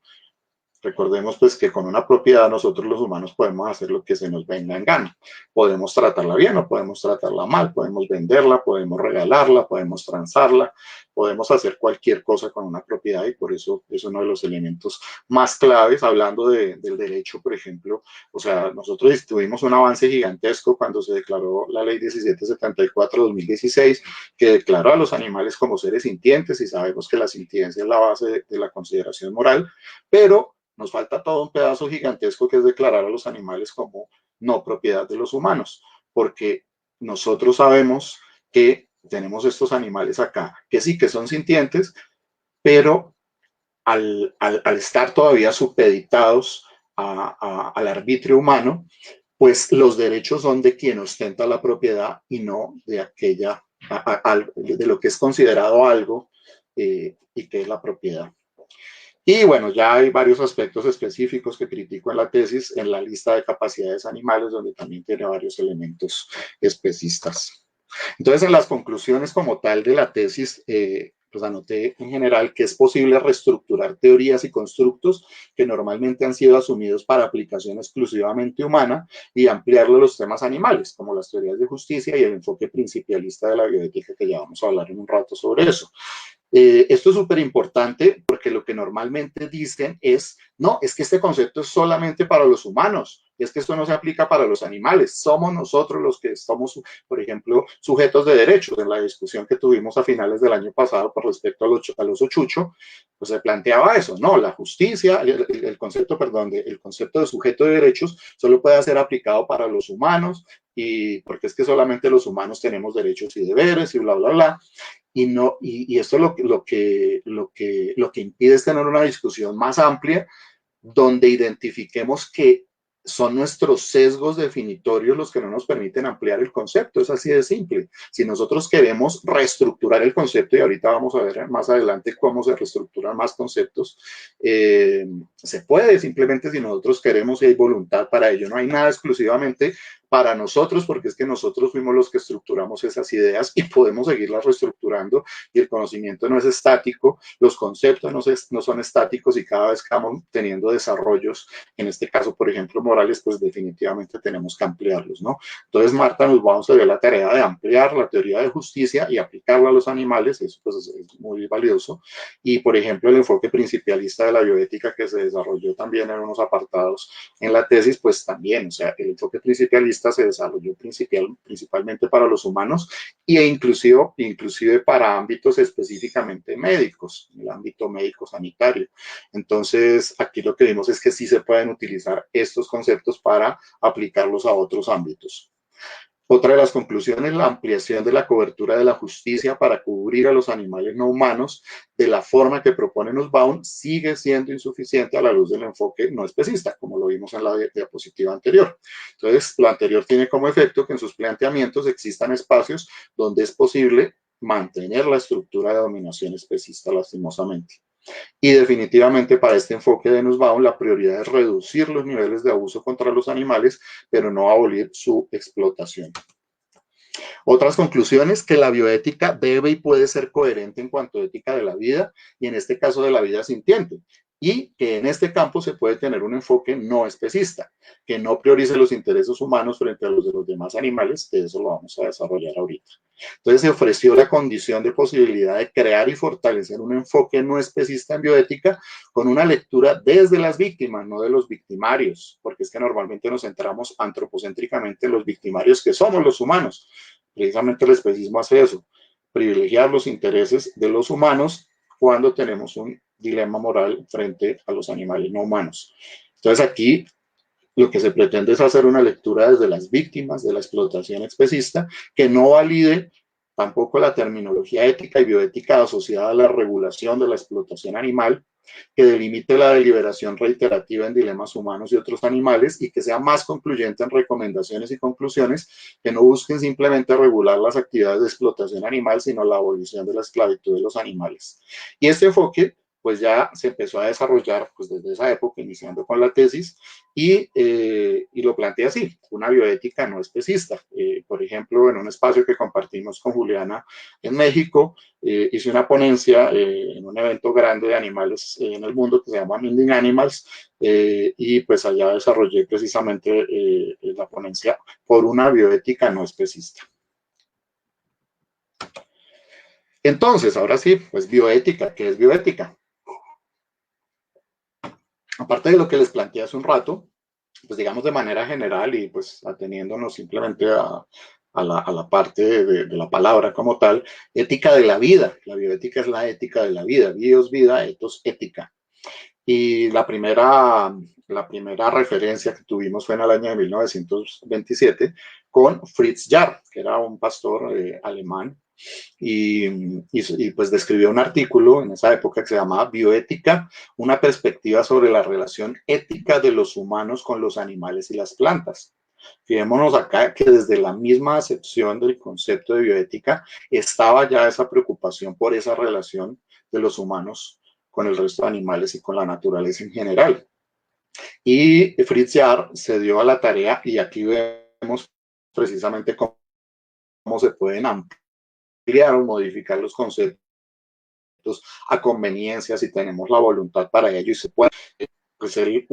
Recordemos pues que con una propiedad nosotros los humanos podemos hacer lo que se nos venga en gana. Podemos tratarla bien o podemos tratarla mal, podemos venderla, podemos regalarla, podemos transarla, podemos hacer cualquier cosa con una propiedad, y por eso es uno de los elementos más claves. Hablando del derecho, por ejemplo, o sea, nosotros tuvimos un avance gigantesco cuando se declaró la ley 1774-2016, que declaró a los animales como seres sintientes, y sabemos que la sintiencia es la base de la consideración moral, pero nos falta todo un pedazo gigantesco, que es declarar a los animales como no propiedad de los humanos, porque nosotros sabemos que tenemos estos animales acá, que sí que son sintientes, pero al estar todavía supeditados al arbitrio humano, pues los derechos son de quien ostenta la propiedad y no de aquella, de lo que es considerado algo y que es la propiedad. Y bueno, ya hay varios aspectos específicos que critico en la tesis, en la lista de capacidades animales, donde también tiene varios elementos especistas. Entonces, en las conclusiones como tal de la tesis, pues anoté en general que es posible reestructurar teorías y constructos que normalmente han sido asumidos para aplicación exclusivamente humana y ampliarlo a los temas animales, como las teorías de justicia y el enfoque principialista de la bioética, que ya vamos a hablar en un rato sobre eso. Esto es súper importante porque lo que normalmente dicen es, no, es que este concepto es solamente para los humanos, es que esto no se aplica para los animales, somos nosotros los que estamos, por ejemplo, sujetos de derechos. En la discusión que tuvimos a finales del año pasado por respecto al oso chucho, pues se planteaba eso, no, la justicia, el concepto de sujeto de derechos solo puede ser aplicado para los humanos, y porque es que solamente los humanos tenemos derechos y deberes y bla, bla, bla. Y esto lo que impide es tener una discusión más amplia, donde identifiquemos que son nuestros sesgos definitorios los que no nos permiten ampliar el concepto. Es así de simple. Si nosotros queremos reestructurar el concepto, y ahorita vamos a ver más adelante cómo se reestructuran más conceptos, se puede, simplemente si nosotros queremos y hay voluntad para ello. No hay nada exclusivamente para nosotros, porque es que nosotros fuimos los que estructuramos esas ideas y podemos seguirlas reestructurando, y el conocimiento no es estático, los conceptos no son estáticos, y cada vez que vamos teniendo desarrollos, en este caso, por ejemplo, morales, pues definitivamente tenemos que ampliarlos, ¿no? Entonces, Marta nos vamos a dar la tarea de ampliar la teoría de justicia y aplicarla a los animales. Eso pues es muy valioso. Y, por ejemplo, el enfoque principialista de la bioética, que se desarrolló también en unos apartados en la tesis, pues también, o sea, el enfoque principialista se desarrolló principalmente para los humanos, e inclusive para ámbitos específicamente médicos, el ámbito médico sanitario. Entonces, aquí lo que vimos es que sí se pueden utilizar estos conceptos para aplicarlos a otros ámbitos. Otra de las conclusiones, la ampliación de la cobertura de la justicia para cubrir a los animales no humanos de la forma que propone Nussbaum sigue siendo insuficiente a la luz del enfoque no especista, como lo vimos en la diapositiva anterior. Entonces, lo anterior tiene como efecto que en sus planteamientos existan espacios donde es posible mantener la estructura de dominación especista, lastimosamente. Y definitivamente para este enfoque de Nussbaum la prioridad es reducir los niveles de abuso contra los animales, pero no abolir su explotación. Otras conclusiones, que la bioética debe y puede ser coherente en cuanto a ética de la vida, y en este caso de la vida sintiente, y que en este campo se puede tener un enfoque no especista, que no priorice los intereses humanos frente a los de los demás animales, que eso lo vamos a desarrollar ahorita. Entonces se ofreció la condición de posibilidad de crear y fortalecer un enfoque no especista en bioética con una lectura desde las víctimas, no de los victimarios, porque es que normalmente nos centramos antropocéntricamente en los victimarios, que somos los humanos. Precisamente el especismo hace eso, privilegiar los intereses de los humanos cuando tenemos un dilema moral frente a los animales no humanos. Entonces aquí lo que se pretende es hacer una lectura desde las víctimas de la explotación especista, que no valide tampoco la terminología ética y bioética asociada a la regulación de la explotación animal, que delimite la deliberación reiterativa en dilemas humanos y otros animales, y que sea más concluyente en recomendaciones y conclusiones, que no busquen simplemente regular las actividades de explotación animal, sino la abolición de la esclavitud de los animales. Y este enfoque pues ya se empezó a desarrollar pues desde esa época, iniciando con la tesis, y lo plantea así: una bioética no especista. Por ejemplo, en un espacio que compartimos con Juliana en México, hice una ponencia en un evento grande de animales en el mundo que se llama Minding Animals, y pues allá desarrollé precisamente la ponencia por una bioética no especista. Entonces, ahora sí, pues bioética. ¿Qué es bioética? Aparte de lo que les planteé hace un rato, pues digamos de manera general y pues ateniéndonos simplemente a la parte de la palabra como tal, ética de la vida. La bioética es la ética de la vida. Bios, vida, ethos, ética. Y la primera referencia que tuvimos fue en el año de 1927 con Fritz Jarr, que era un pastor alemán, y pues describió un artículo en esa época que se llamaba Bioética, una perspectiva sobre la relación ética de los humanos con los animales y las plantas. Fijémonos acá que desde la misma acepción del concepto de bioética estaba ya esa preocupación por esa relación de los humanos con el resto de animales y con la naturaleza en general. Y Fritz Jarr se dio a la tarea, y aquí vemos precisamente cómo se pueden ampliar o modificar los conceptos a conveniencia si tenemos la voluntad para ello, y se puede. Pues él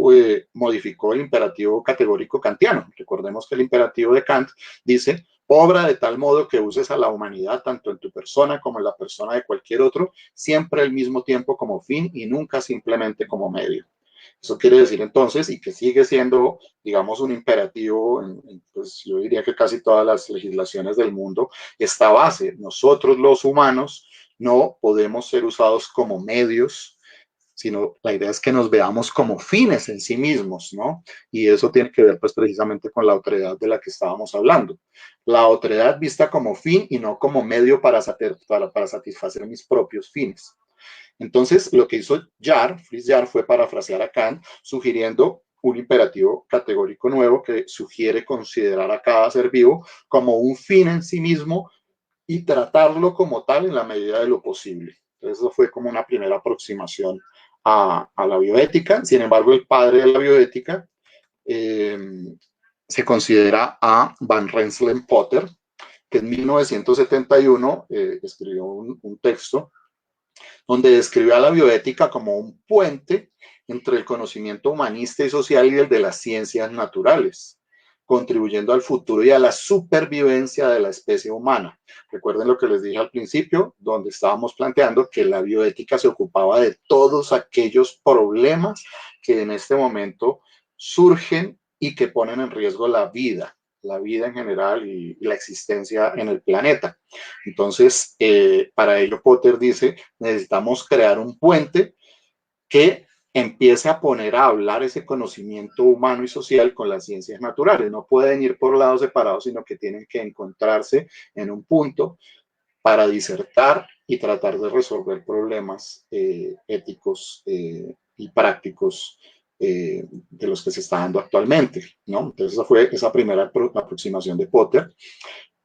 modificó el imperativo categórico kantiano. Recordemos que el imperativo de Kant dice: obra de tal modo que uses a la humanidad, tanto en tu persona como en la persona de cualquier otro, siempre al mismo tiempo como fin y nunca simplemente como medio. Eso quiere decir entonces, y que sigue siendo, digamos, un imperativo pues yo diría que casi todas las legislaciones del mundo, esta base: nosotros los humanos no podemos ser usados como medios, sino la idea es que nos veamos como fines en sí mismos, ¿no? Y eso tiene que ver pues precisamente con la otredad de la que estábamos hablando. La otredad vista como fin y no como medio para satisfacer mis propios fines. Entonces, lo que hizo Fritz Jarr, fue parafrasear a Kant, sugiriendo un imperativo categórico nuevo que sugiere considerar a cada ser vivo como un fin en sí mismo y tratarlo como tal en la medida de lo posible. Entonces, eso fue como una primera aproximación a la bioética. Sin embargo, el padre de la bioética se considera a Van Rensselaer Potter, que en 1971 escribió un texto donde describió a la bioética como un puente entre el conocimiento humanista y social y el de las ciencias naturales, contribuyendo al futuro y a la supervivencia de la especie humana. Recuerden lo que les dije al principio, donde estábamos planteando que la bioética se ocupaba de todos aquellos problemas que en este momento surgen y que ponen en riesgo la vida en general y la existencia en el planeta. Entonces, para ello Potter dice: necesitamos crear un puente que empiece a poner a hablar ese conocimiento humano y social con las ciencias naturales. No pueden ir por lados separados, sino que tienen que encontrarse en un punto para disertar y tratar de resolver problemas éticos y prácticos de los que se está dando actualmente, ¿no? Entonces esa fue esa primera aproximación de Potter.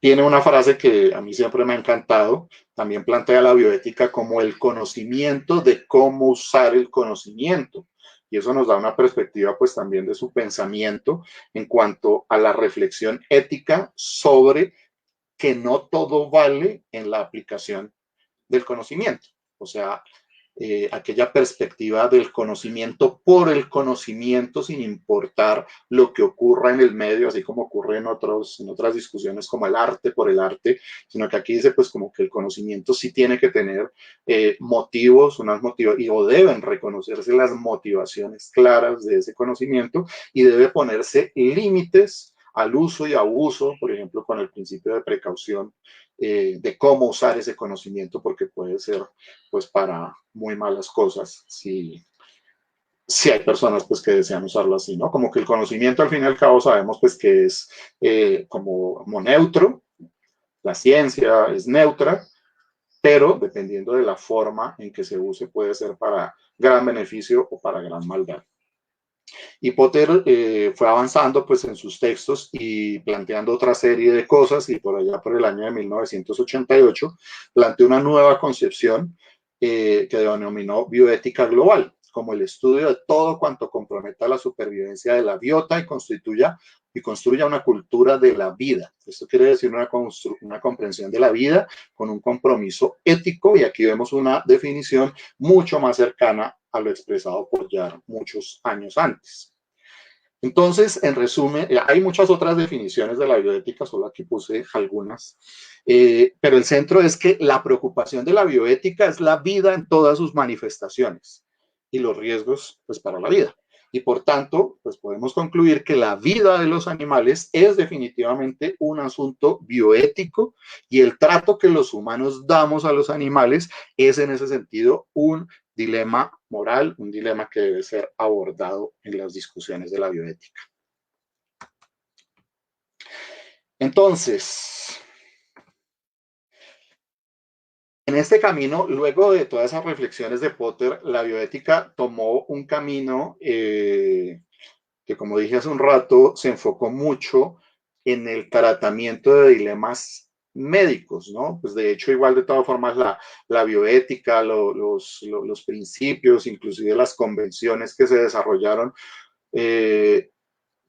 Tiene una frase que a mí siempre me ha encantado. También plantea la bioética como el conocimiento de cómo usar el conocimiento. Y eso nos da una perspectiva pues también de su pensamiento en cuanto a la reflexión ética sobre que no todo vale en la aplicación del conocimiento. O sea, aquella perspectiva del conocimiento por el conocimiento, sin importar lo que ocurra en el medio, así como ocurre en otras discusiones como el arte por el arte, sino que aquí dice pues como que el conocimiento sí tiene que tener motivos, o deben reconocerse las motivaciones claras de ese conocimiento, y debe ponerse límites al uso y abuso, por ejemplo, con el principio de precaución, de cómo usar ese conocimiento, porque puede ser pues para muy malas cosas si hay personas pues que desean usarlo así, ¿no? Como que el conocimiento al fin y al cabo sabemos pues que es como neutro, la ciencia es neutra, pero dependiendo de la forma en que se use puede ser para gran beneficio o para gran maldad. Y Potter fue avanzando pues en sus textos y planteando otra serie de cosas, y por allá por el año de 1988 planteó una nueva concepción que denominó bioética global, como el estudio de todo cuanto comprometa la supervivencia de la biota y construya una cultura de la vida. Esto quiere decir una comprensión de la vida con un compromiso ético, y aquí vemos una definición mucho más cercana a lo expresado por ya muchos años antes. Entonces, en resumen, hay muchas otras definiciones de la bioética, solo aquí puse algunas, pero el centro es que la preocupación de la bioética es la vida en todas sus manifestaciones y los riesgos, pues, para la vida. Y por tanto, pues podemos concluir que la vida de los animales es definitivamente un asunto bioético, y el trato que los humanos damos a los animales es en ese sentido un dilema moral, un dilema que debe ser abordado en las discusiones de la bioética. Entonces, en este camino, luego de todas esas reflexiones de Potter, la bioética tomó un camino que, como dije hace un rato, se enfocó mucho en el tratamiento de dilemas médicos, ¿no? Pues de hecho, igual de todas formas, la bioética, los principios, inclusive las convenciones que se desarrollaron,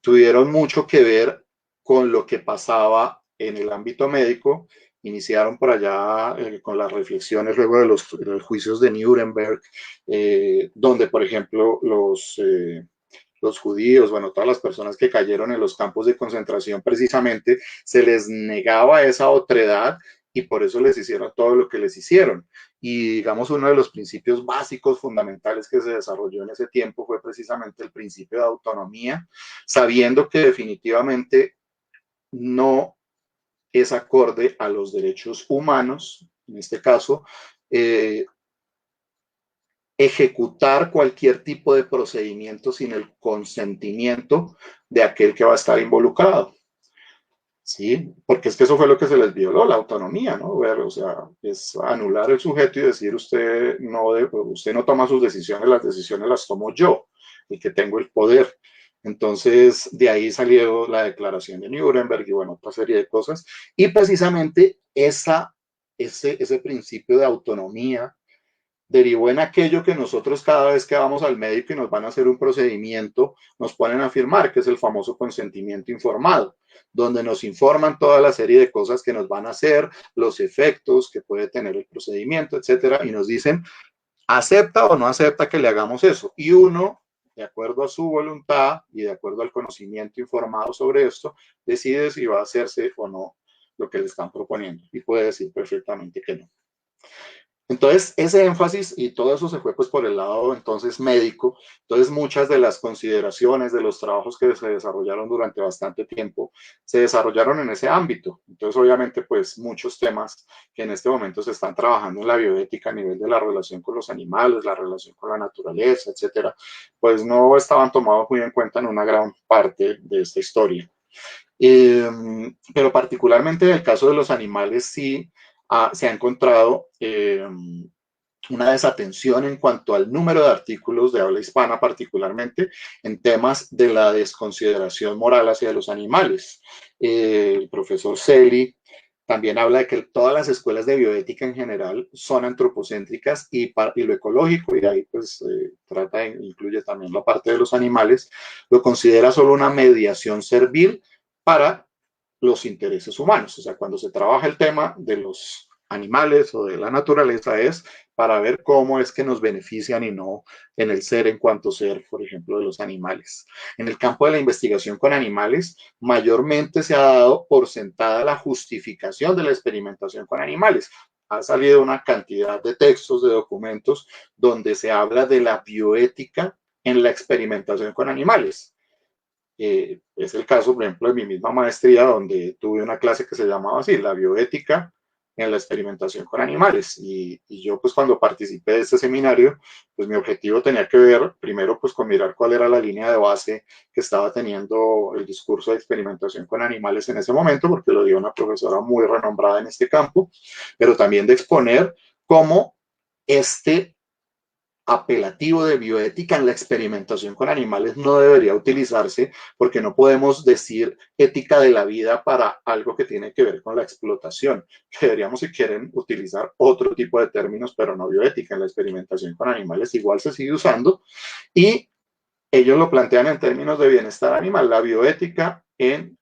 tuvieron mucho que ver con lo que pasaba en el ámbito médico. Iniciaron por allá con las reflexiones luego de los juicios de Nuremberg, donde, por ejemplo, los judíos, bueno, todas las personas que cayeron en los campos de concentración, precisamente se les negaba esa otredad, y por eso les hicieron todo lo que les hicieron. Y digamos, uno de los principios básicos fundamentales que se desarrolló en ese tiempo fue precisamente el principio de autonomía, sabiendo que definitivamente no es acorde a los derechos humanos, en este caso, ejecutar cualquier tipo de procedimiento sin el consentimiento de aquel que va a estar involucrado. Sí, porque es que eso fue lo que se les violó, la autonomía, ¿no? O sea, es anular el sujeto y decir usted no toma sus decisiones, las decisiones las tomo yo, el que tengo el poder. Entonces, de ahí salió la declaración de Nuremberg y, bueno, otra serie de cosas. Y precisamente ese principio de autonomía derivó en aquello que nosotros, cada vez que vamos al médico y nos van a hacer un procedimiento, nos ponen a firmar, que es el famoso consentimiento informado, donde nos informan toda la serie de cosas que nos van a hacer, los efectos que puede tener el procedimiento, etcétera, y nos dicen, ¿acepta o no acepta que le hagamos eso? Y uno, de acuerdo a su voluntad y de acuerdo al conocimiento informado sobre esto, decide si va a hacerse o no lo que le están proponiendo, y puede decir perfectamente que no. Entonces, ese énfasis y todo eso se fue pues por el lado entonces médico. Entonces, muchas de las consideraciones de los trabajos que se desarrollaron durante bastante tiempo se desarrollaron en ese ámbito. Entonces, obviamente, pues muchos temas que en este momento se están trabajando en la bioética a nivel de la relación con los animales, la relación con la naturaleza, etcétera, pues no estaban tomados muy en cuenta en una gran parte de esta historia. Pero particularmente en el caso de los animales sí se ha encontrado una desatención en cuanto al número de artículos de habla hispana, particularmente en temas de la desconsideración moral hacia los animales. El profesor Celi también habla de que todas las escuelas de bioética en general son antropocéntricas y lo ecológico, y ahí pues incluye también la parte de los animales, lo considera solo una mediación servil para los intereses humanos. O sea, cuando se trabaja el tema de los animales o de la naturaleza es para ver cómo es que nos benefician y no en el ser en cuanto ser, por ejemplo, de los animales. En el campo de la investigación con animales, mayormente se ha dado por sentada la justificación de la experimentación con animales. Ha salido una cantidad de textos, de documentos, donde se habla de la bioética en la experimentación con animales. Es el caso, por ejemplo, de mi misma maestría, donde tuve una clase que se llamaba así, la bioética en la experimentación con animales. Y yo, pues, cuando participé de este seminario, pues mi objetivo tenía que ver, primero, pues, con mirar cuál era la línea de base que estaba teniendo el discurso de experimentación con animales en ese momento, porque lo dio una profesora muy renombrada en este campo, pero también de exponer cómo este apelativo de bioética en la experimentación con animales no debería utilizarse, porque no podemos decir ética de la vida para algo que tiene que ver con la explotación. Deberíamos, si quieren, utilizar otro tipo de términos, pero no bioética. En la experimentación con animales igual se sigue usando, y ellos lo plantean en términos de bienestar animal. La bioética en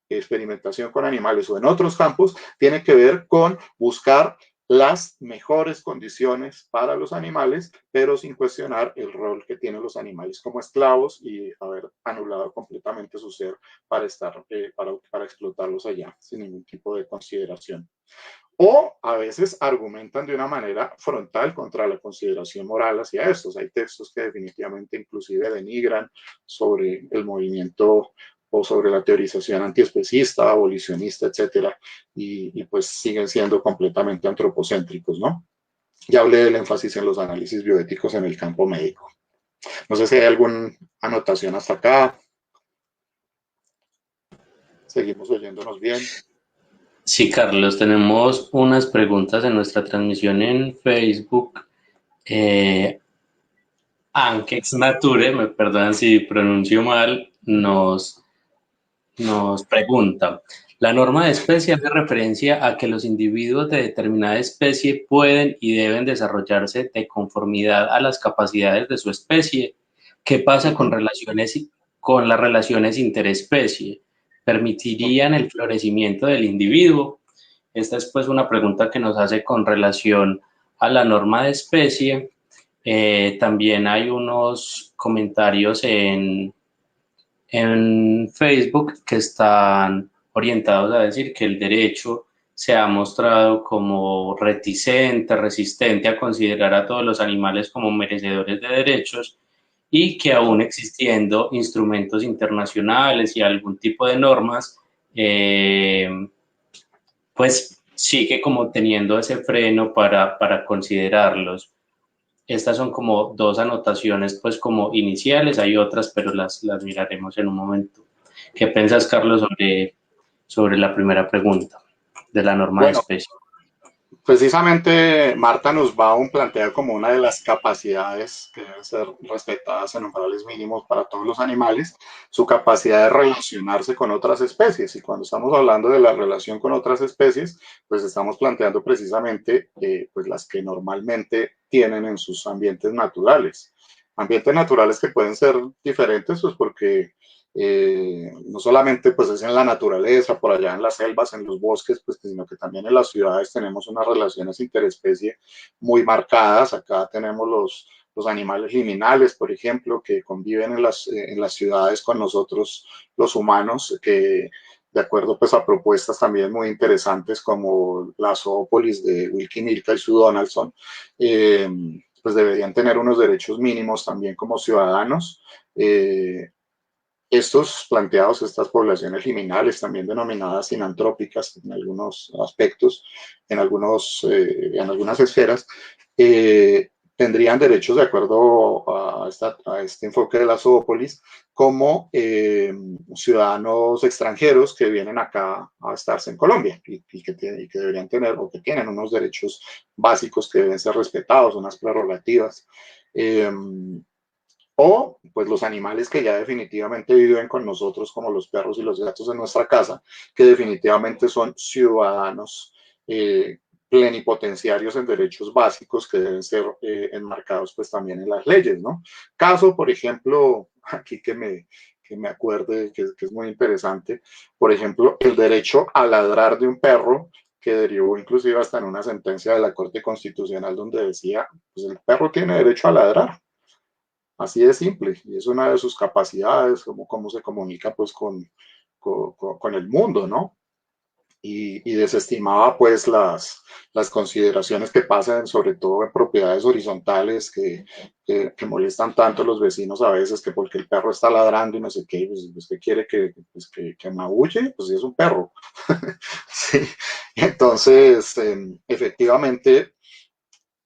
experimentación con animales o en otros campos tiene que ver con buscar las mejores condiciones para los animales, pero sin cuestionar el rol que tienen los animales como esclavos y haber anulado completamente su ser para explotarlos allá sin ningún tipo de consideración. O a veces argumentan de una manera frontal contra la consideración moral hacia estos. Hay textos que definitivamente inclusive denigran sobre el movimiento o sobre la teorización antiespecista, abolicionista, etcétera, y pues siguen siendo completamente antropocéntricos, ¿no? Ya hablé del énfasis en los análisis bioéticos en el campo médico. No sé si hay alguna anotación hasta acá. Seguimos oyéndonos bien. Sí, Carlos, tenemos unas preguntas en nuestra transmisión en Facebook. Ankex Nature, me perdonan si pronuncio mal, nos pregunta: la norma de especie hace referencia a que los individuos de determinada especie pueden y deben desarrollarse de conformidad a las capacidades de su especie. ¿Qué pasa con las relaciones interespecie? ¿Permitirían el florecimiento del individuo? Esta es pues una pregunta que nos hace con relación a la norma de especie. También hay unos comentarios en Facebook que están orientados a decir que el derecho se ha mostrado como reticente, resistente a considerar a todos los animales como merecedores de derechos, y que aún existiendo instrumentos internacionales y algún tipo de normas, pues sigue como teniendo ese freno para considerarlos. Estas son como dos anotaciones pues como iniciales, hay otras, pero las miraremos en un momento. ¿Qué piensas, Carlos, sobre la primera pregunta de la norma de especie? Precisamente Marta Nussbaum plantea como una de las capacidades que deben ser respetadas en umbrales mínimos para todos los animales, su capacidad de relacionarse con otras especies. Y cuando estamos hablando de la relación con otras especies, pues estamos planteando precisamente pues las que normalmente tienen en sus ambientes naturales. Ambientes naturales que pueden ser diferentes, pues porque no solamente pues es en la naturaleza, por allá en las selvas, en los bosques, pues, sino que también en las ciudades tenemos unas relaciones interespecie muy marcadas. Acá tenemos los animales liminales, por ejemplo, que conviven en las ciudades con nosotros, los humanos, que de acuerdo pues a propuestas también muy interesantes como la zoópolis de Wilkie Milka y Sue Donaldson, pues deberían tener unos derechos mínimos también como ciudadanos. Estos planteados, estas poblaciones liminales, también denominadas sinantrópicas en algunos aspectos, en algunas esferas, tendrían derechos de acuerdo a este enfoque de la zoópolis como ciudadanos extranjeros que vienen acá a estarse en Colombia y que deberían tener o que tienen unos derechos básicos que deben ser respetados, unas prerrogativas. O pues los animales que ya definitivamente viven con nosotros, como los perros y los gatos en nuestra casa, que definitivamente son ciudadanos plenipotenciarios en derechos básicos que deben ser enmarcados pues también en las leyes, ¿no? Caso, por ejemplo, aquí que me acuerde, que es muy interesante, por ejemplo, el derecho a ladrar de un perro, que derivó inclusive hasta en una sentencia de la Corte Constitucional donde decía, pues el perro tiene derecho a ladrar. Así de simple, y es una de sus capacidades, cómo se comunica pues con el mundo, ¿no? Y desestimaba pues las consideraciones que pasan, sobre todo en propiedades horizontales que molestan tanto a los vecinos a veces, que porque el perro está ladrando y no sé qué, pues que quiere que maulle, pues es un perro. Sí. Entonces, efectivamente,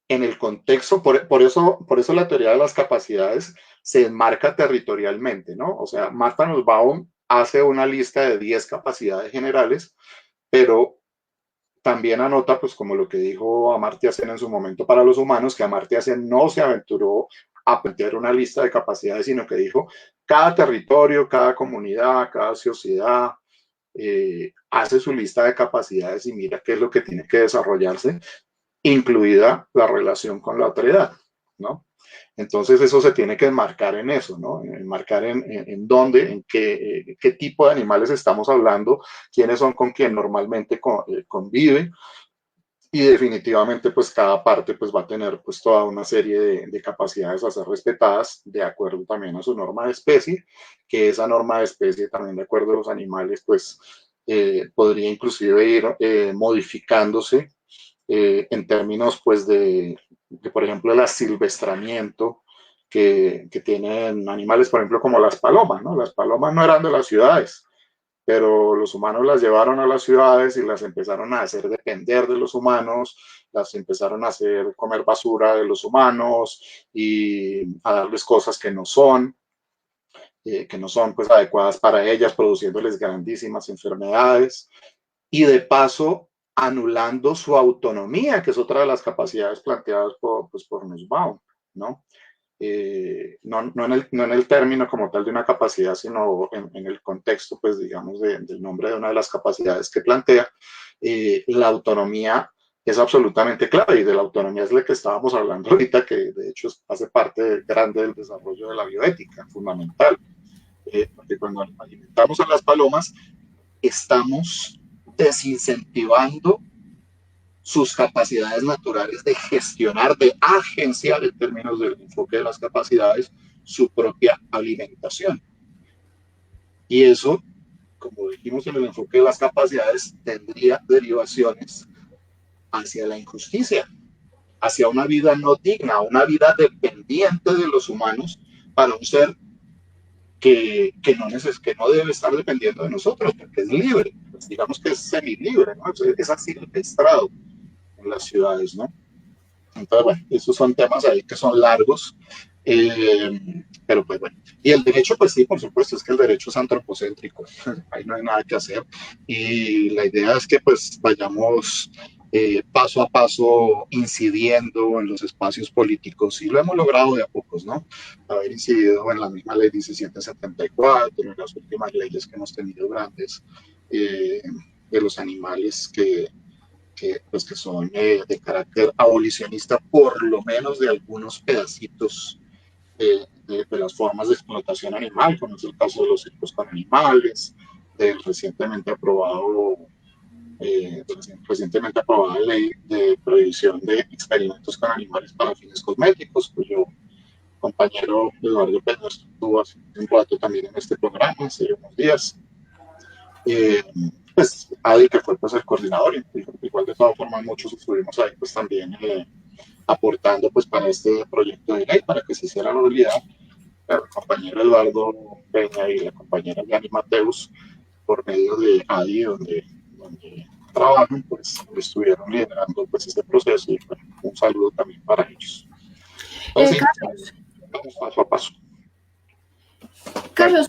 en el contexto, por eso la teoría de las capacidades se enmarca territorialmente, ¿no? O sea, Marta Nussbaum hace una lista de 10 capacidades generales, pero también anota, pues como lo que dijo Amartya Sen en su momento para los humanos, que Amartya Sen no se aventuró a plantear una lista de capacidades, sino que dijo, cada territorio, cada comunidad, cada sociedad hace su lista de capacidades y mira qué es lo que tiene que desarrollarse, incluida la relación con la otredad, ¿no? Entonces eso se tiene que enmarcar en eso, ¿no? Enmarcar en dónde, en qué tipo de animales estamos hablando, quiénes son con quien normalmente convive, y definitivamente pues cada parte pues va a tener pues toda una serie de capacidades a ser respetadas de acuerdo también a su norma de especie, que esa norma de especie también de acuerdo a los animales pues podría inclusive ir modificándose en términos pues por ejemplo el asilvestramiento que tienen animales por ejemplo como las palomas, ¿no? Las palomas no eran de las ciudades, pero los humanos las llevaron a las ciudades y las empezaron a hacer depender de los humanos, las empezaron a hacer comer basura de los humanos y a darles cosas que no son pues adecuadas para ellas, produciéndoles grandísimas enfermedades y de paso anulando su autonomía, que es otra de las capacidades planteadas por Nussbaum, ¿no? No en el término como tal de una capacidad, sino en el contexto, pues digamos, del nombre de una de las capacidades que plantea, la autonomía es absolutamente clave y de la autonomía es la que estábamos hablando ahorita, que de hecho hace parte grande del desarrollo de la bioética, fundamental, porque cuando alimentamos a las palomas estamos desincentivando sus capacidades naturales de gestionar, de agenciar en términos del enfoque de las capacidades, su propia alimentación. Y eso, como dijimos en el enfoque de las capacidades, tendría derivaciones hacia la injusticia, hacia una vida no digna, una vida dependiente de los humanos para un ser que no debe estar dependiendo de nosotros, porque es libre, pues digamos que es semilibre, ¿no? Es asilvestrado en las ciudades, ¿no? Entonces, bueno, esos son temas ahí que son largos, pero pues bueno. Y el derecho, pues sí, por supuesto, es que el derecho es antropocéntrico, ahí no hay nada que hacer. Y la idea es que pues vayamos paso a paso incidiendo en los espacios políticos, y lo hemos logrado de a pocos, ¿no? Haber incidido en la misma ley 1774, en las últimas leyes que hemos tenido grandes de los animales que son de carácter abolicionista, por lo menos de algunos pedacitos de las formas de explotación animal, como es el caso de los circos con animales, del recientemente aprobada ley de prohibición de experimentos con animales para fines cosméticos, cuyo compañero Eduardo Peña estuvo hace un rato también en este programa, hace unos días. Pues Adi, que fue pues el coordinador, y igual de todas formas muchos estuvimos ahí pues también aportando pues para este proyecto de ley, para que se hiciera realidad. El compañero Eduardo Peña y la compañera Yani Mateus, por medio de Adi, donde trabajan, pues estuvieron liderando pues este proceso, y bueno, un saludo también para ellos. Entonces, Carlos, vamos paso a paso. Carlos,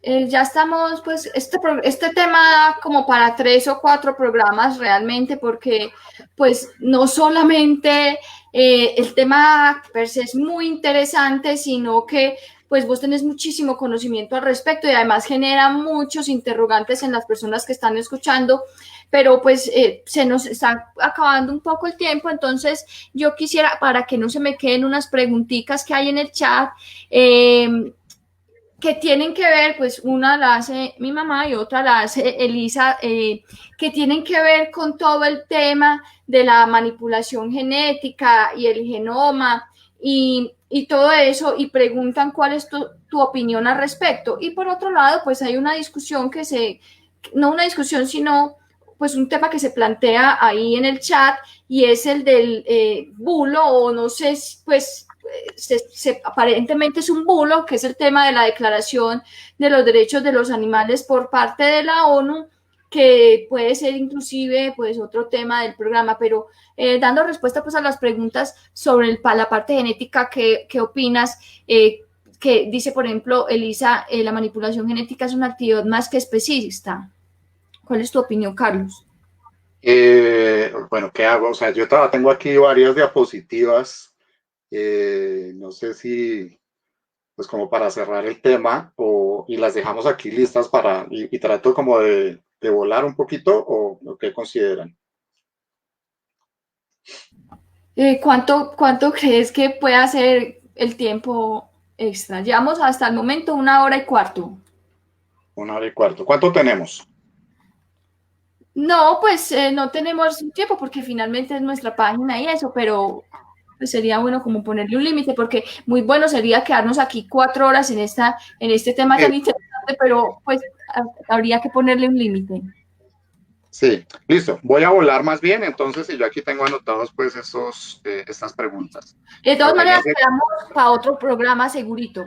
ya estamos, pues, este tema da como para 3 o 4 programas realmente, porque, pues, no solamente el tema per se es muy interesante, sino que, pues, vos tenés muchísimo conocimiento al respecto y además genera muchos interrogantes en las personas que están escuchando, pero, pues, se nos está acabando un poco el tiempo, entonces yo quisiera, para que no se me queden unas preguntitas que hay en el chat, que tienen que ver, pues una la hace mi mamá y otra la hace Elisa, que tienen que ver con todo el tema de la manipulación genética y el genoma y todo eso, y preguntan cuál es tu opinión al respecto. Y por otro lado, pues hay una discusión no una discusión, sino pues un tema que se plantea ahí en el chat, y es el del bulo, o no sé, pues aparentemente es un bulo, que es el tema de la Declaración de los Derechos de los Animales por parte de la ONU, que puede ser inclusive pues otro tema del programa, pero dando respuesta pues a las preguntas sobre la parte genética, ¿qué opinas? Que dice, por ejemplo, Elisa, la manipulación genética es una actividad más que especista. ¿Cuál es tu opinión, Carlos? Bueno, ¿qué hago? O sea, yo tengo aquí varias diapositivas. No sé si, pues como para cerrar el tema, y las dejamos aquí listas y trato como de volar un poquito, o qué consideran. ¿Cuánto crees que puede ser el tiempo extra? Llevamos hasta el momento 1 hora y cuarto. 1 hora y cuarto. ¿Cuánto tenemos? No, pues no tenemos tiempo porque finalmente es nuestra página y eso, pero pues sería bueno como ponerle un límite porque muy bueno sería quedarnos aquí 4 horas en este tema tan interesante, pero pues habría que ponerle un límite. Sí, listo. Voy a volar más bien, entonces, y yo aquí tengo anotados pues estas preguntas. De todas maneras, Proveniente. esperamos para otro programa segurito.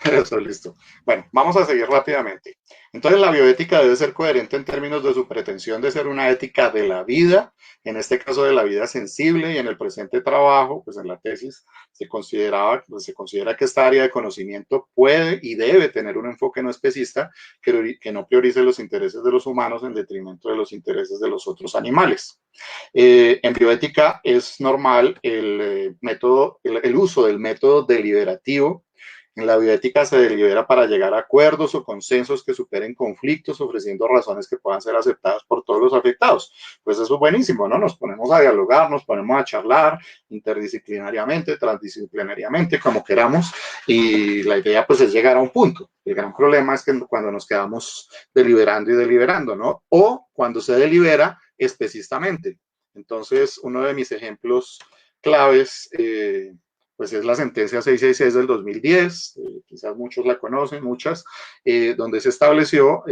Eso, listo. Bueno, vamos a seguir rápidamente. Entonces, la bioética debe ser coherente en términos de su pretensión de ser una ética de la vida, en este caso de la vida sensible, y en el presente trabajo, pues en la tesis, se considera que esta área de conocimiento puede y debe tener un enfoque no especista que no priorice los intereses de los humanos en detrimento de los intereses de los otros animales. En bioética es normal el uso del método deliberativo. En la bioética se delibera para llegar a acuerdos o consensos que superen conflictos, ofreciendo razones que puedan ser aceptadas por todos los afectados. Pues eso es buenísimo, ¿no? Nos ponemos a dialogar, nos ponemos a charlar interdisciplinariamente, transdisciplinariamente, como queramos, y la idea pues es llegar a un punto. El gran problema es que cuando nos quedamos deliberando y deliberando, ¿no? O cuando se delibera específicamente. Entonces, uno de mis ejemplos claves, pues es la sentencia 666 del 2010, quizás muchos la conocen, donde se estableció,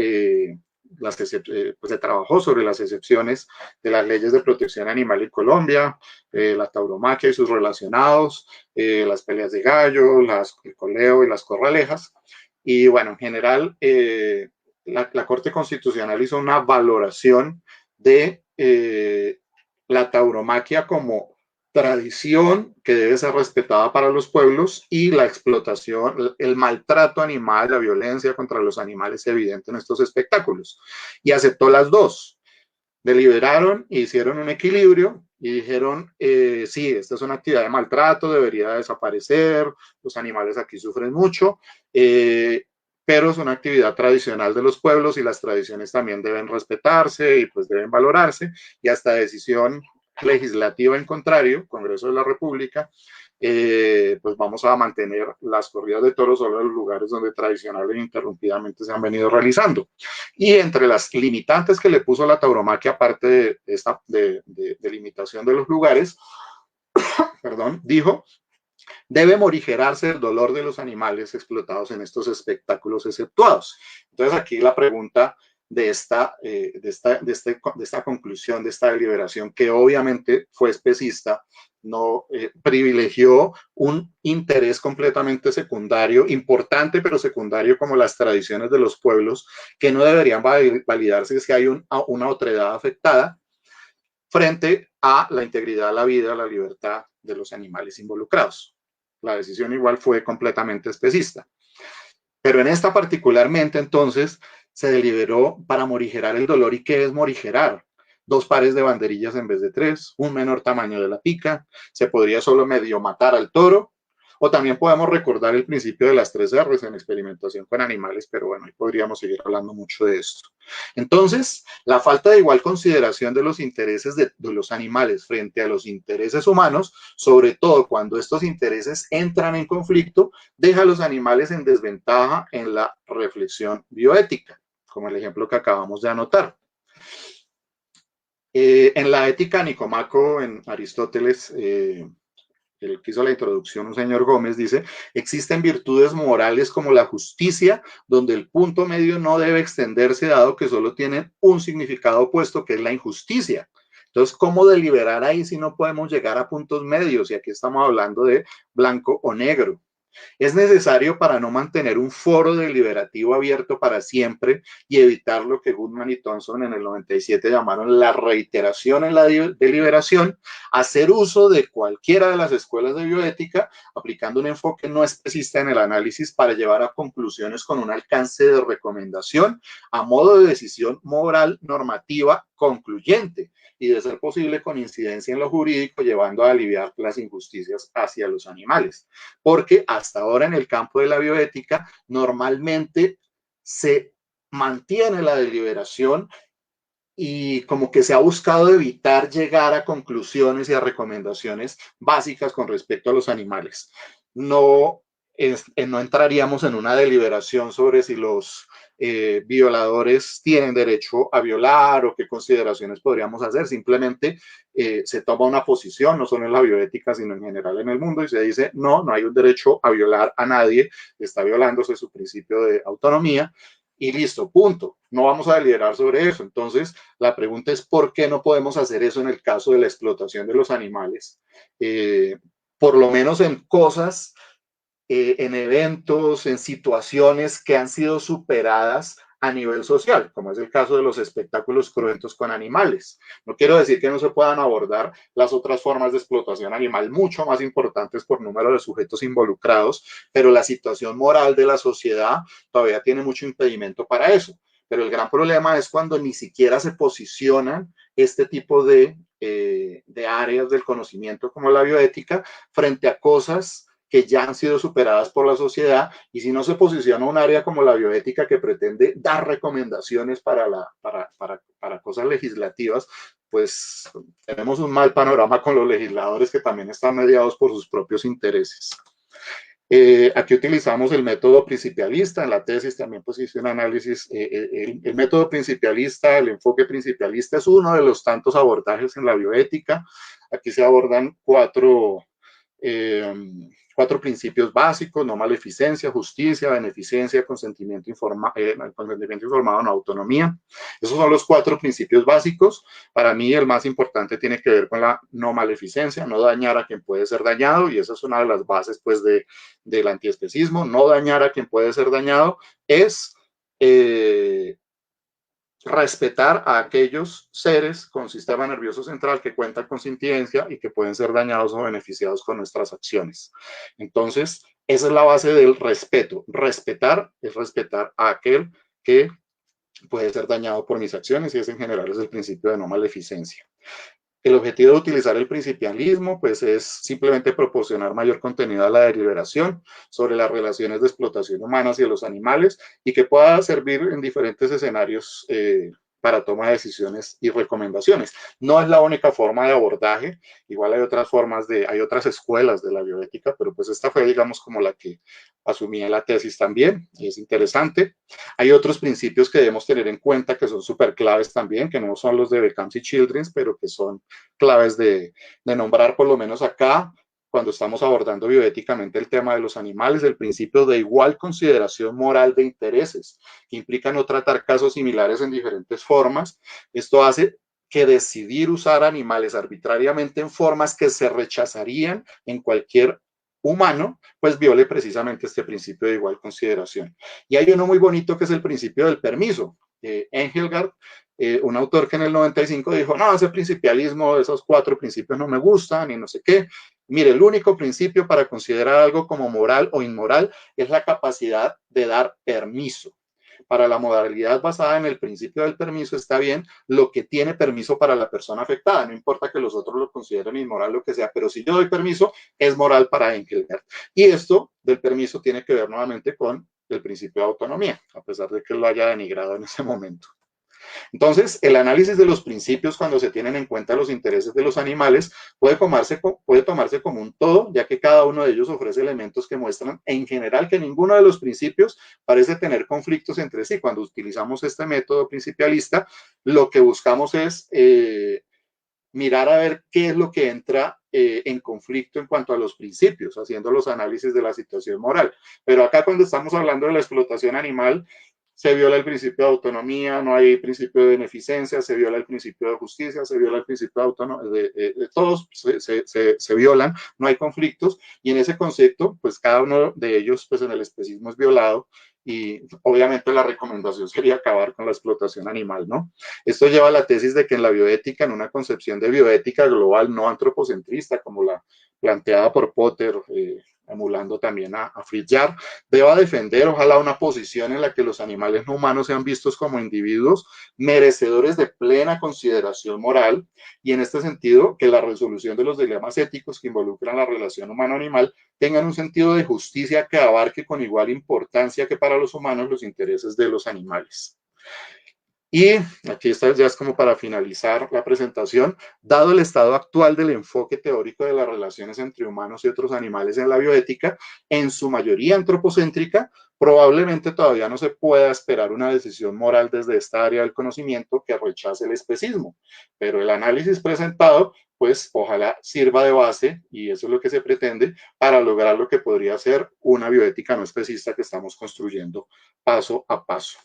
pues se trabajó sobre las excepciones de las leyes de protección animal en Colombia, la tauromaquia y sus relacionados, las peleas de gallo, el coleo y las corralejas. Y bueno, en general, la Corte Constitucional hizo una valoración de la tauromaquia como tradición que debe ser respetada para los pueblos, y la explotación, el maltrato animal, la violencia contra los animales es evidente en estos espectáculos. Y aceptó las dos. Deliberaron e hicieron un equilibrio y dijeron, sí, esta es una actividad de maltrato, debería desaparecer, los animales aquí sufren mucho, pero es una actividad tradicional de los pueblos y las tradiciones también deben respetarse y pues deben valorarse, y hasta decisión legislativa en contrario, Congreso de la República, pues vamos a mantener las corridas de toros solo en los lugares donde tradicionalmente e interrumpidamente se han venido realizando. Y entre las limitantes que le puso la tauromaquia, aparte de esta limitación de los lugares, perdón, dijo, debe morigerarse el dolor de los animales explotados en estos espectáculos exceptuados. Entonces aquí la pregunta de esta conclusión, de esta deliberación, que obviamente fue especista, no privilegió un interés completamente secundario, importante pero secundario, como las tradiciones de los pueblos, que no deberían validarse si hay una otredad afectada, frente a la integridad, la vida, la libertad de los animales involucrados. La decisión igual fue completamente especista. Pero en esta particularmente, entonces, se deliberó para morigerar el dolor. ¿Y qué es morigerar? 2 pares de banderillas en vez de 3, un menor tamaño de la pica, se podría solo medio matar al toro, o también podemos recordar el principio de las 3 R's en experimentación con animales, pero bueno, ahí podríamos seguir hablando mucho de esto. Entonces, la falta de igual consideración de los intereses de los animales frente a los intereses humanos, sobre todo cuando estos intereses entran en conflicto, deja a los animales en desventaja en la reflexión bioética, como el ejemplo que acabamos de anotar. En la ética Nicomaco, en Aristóteles, el que hizo la introducción, un señor Gómez, dice, existen virtudes morales como la justicia, donde el punto medio no debe extenderse, dado que solo tienen un significado opuesto, que es la injusticia. Entonces, ¿cómo deliberar ahí si no podemos llegar a puntos medios? Y aquí estamos hablando de blanco o negro. Es necesario para no mantener un foro deliberativo abierto para siempre y evitar lo que Goodman y Thompson en el 97 llamaron la reiteración en la deliberación, hacer uso de cualquiera de las escuelas de bioética, aplicando un enfoque no especista en el análisis para llevar a conclusiones con un alcance de recomendación a modo de decisión moral normativa concluyente y, de ser posible, con incidencia en lo jurídico, llevando a aliviar las injusticias hacia los animales. Porque hasta ahora en el campo de la bioética normalmente se mantiene la deliberación y como que se ha buscado evitar llegar a conclusiones y a recomendaciones básicas con respecto a los animales. No entraríamos en una deliberación sobre si los violadores tienen derecho a violar o qué consideraciones podríamos hacer. Simplemente se toma una posición, no solo en la bioética, sino en general en el mundo, y se dice, no hay un derecho a violar a nadie, está violándose su principio de autonomía, y listo, punto. No vamos a deliberar sobre eso. Entonces, la pregunta es, ¿por qué no podemos hacer eso en el caso de la explotación de los animales? Por lo menos en cosas, en eventos, en situaciones que han sido superadas a nivel social, como es el caso de los espectáculos cruentos con animales. No quiero decir que no se puedan abordar las otras formas de explotación animal, mucho más importantes por número de sujetos involucrados, pero la situación moral de la sociedad todavía tiene mucho impedimento para eso. Pero el gran problema es cuando ni siquiera se posicionan este tipo de áreas del conocimiento como la bioética frente a cosas que ya han sido superadas por la sociedad, y si no se posiciona un área como la bioética que pretende dar recomendaciones para cosas legislativas, pues tenemos un mal panorama con los legisladores que también están mediados por sus propios intereses. Aquí utilizamos el método principialista, en la tesis también pues hice un análisis, el método principialista, el enfoque principialista es uno de los tantos abordajes en la bioética. Aquí se abordan cuatro principios básicos: no maleficencia, justicia, beneficencia, consentimiento informado, no autonomía. Esos son los 4 principios básicos. Para mí el más importante tiene que ver con la no maleficencia, no dañar a quien puede ser dañado, y esa es una de las bases pues del antiespecismo. No dañar a quien puede ser dañado es respetar a aquellos seres con sistema nervioso central que cuentan con sintiencia y que pueden ser dañados o beneficiados con nuestras acciones. Entonces, esa es la base del respeto. Respetar es respetar a aquel que puede ser dañado por mis acciones, y ese en general es el principio de no maleficencia. El objetivo de utilizar el principialismo pues es simplemente proporcionar mayor contenido a la deliberación sobre las relaciones de explotación humanas y de los animales, y que pueda servir en diferentes escenarios para toma de decisiones y recomendaciones. No es la única forma de abordaje, igual hay otras formas hay otras escuelas de la bioética, pero pues esta fue, digamos, como la que asumí en la tesis también, y es interesante. Hay otros principios que debemos tener en cuenta que son súper claves también, que no son los de Beckham's y Children's, pero que son claves de nombrar, por lo menos acá, cuando estamos abordando bioéticamente el tema de los animales: el principio de igual consideración moral de intereses, que implica no tratar casos similares en diferentes formas. Esto hace que decidir usar animales arbitrariamente en formas que se rechazarían en cualquier humano, pues viole precisamente este principio de igual consideración. Y hay uno muy bonito que es el principio del permiso. Engelgard, un autor que en el 95 dijo, no, ese principialismo, esos 4 principios no me gustan y no sé qué. Mire, el único principio para considerar algo como moral o inmoral es la capacidad de dar permiso. Para la modalidad basada en el principio del permiso está bien lo que tiene permiso para la persona afectada, no importa que los otros lo consideren inmoral, lo que sea, pero si yo doy permiso, es moral para Engelgard. Y esto del permiso tiene que ver nuevamente con el principio de autonomía, a pesar de que lo haya denigrado en ese momento. Entonces, el análisis de los principios, cuando se tienen en cuenta los intereses de los animales, puede tomarse como un todo, ya que cada uno de ellos ofrece elementos que muestran en general que ninguno de los principios parece tener conflictos entre sí. Cuando utilizamos este método principialista, lo que buscamos es mirar a ver qué es lo que entra en conflicto en cuanto a los principios, haciendo los análisis de la situación moral. Pero acá, cuando estamos hablando de la explotación animal, se viola el principio de autonomía, no hay principio de beneficencia, se viola el principio de justicia, se viola el principio de autonomía, todos se violan, no hay conflictos, y en ese concepto, pues cada uno de ellos, pues en el especismo es violado, y obviamente la recomendación sería acabar con la explotación animal, ¿no? Esto lleva a la tesis de que en la bioética, en una concepción de bioética global no antropocentrista, como la planteada por Potter, emulando también a Fritz Jarr, deba defender, ojalá, una posición en la que los animales no humanos sean vistos como individuos merecedores de plena consideración moral, y en este sentido, que la resolución de los dilemas éticos que involucran la relación humano-animal tengan un sentido de justicia que abarque con igual importancia que para los humanos los intereses de los animales. Y aquí está, ya es como para finalizar la presentación. Dado el estado actual del enfoque teórico de las relaciones entre humanos y otros animales en la bioética, en su mayoría antropocéntrica, probablemente todavía no se pueda esperar una decisión moral desde esta área del conocimiento que rechace el especismo. Pero el análisis presentado, pues ojalá sirva de base, y eso es lo que se pretende, para lograr lo que podría ser una bioética no especista que estamos construyendo paso a paso.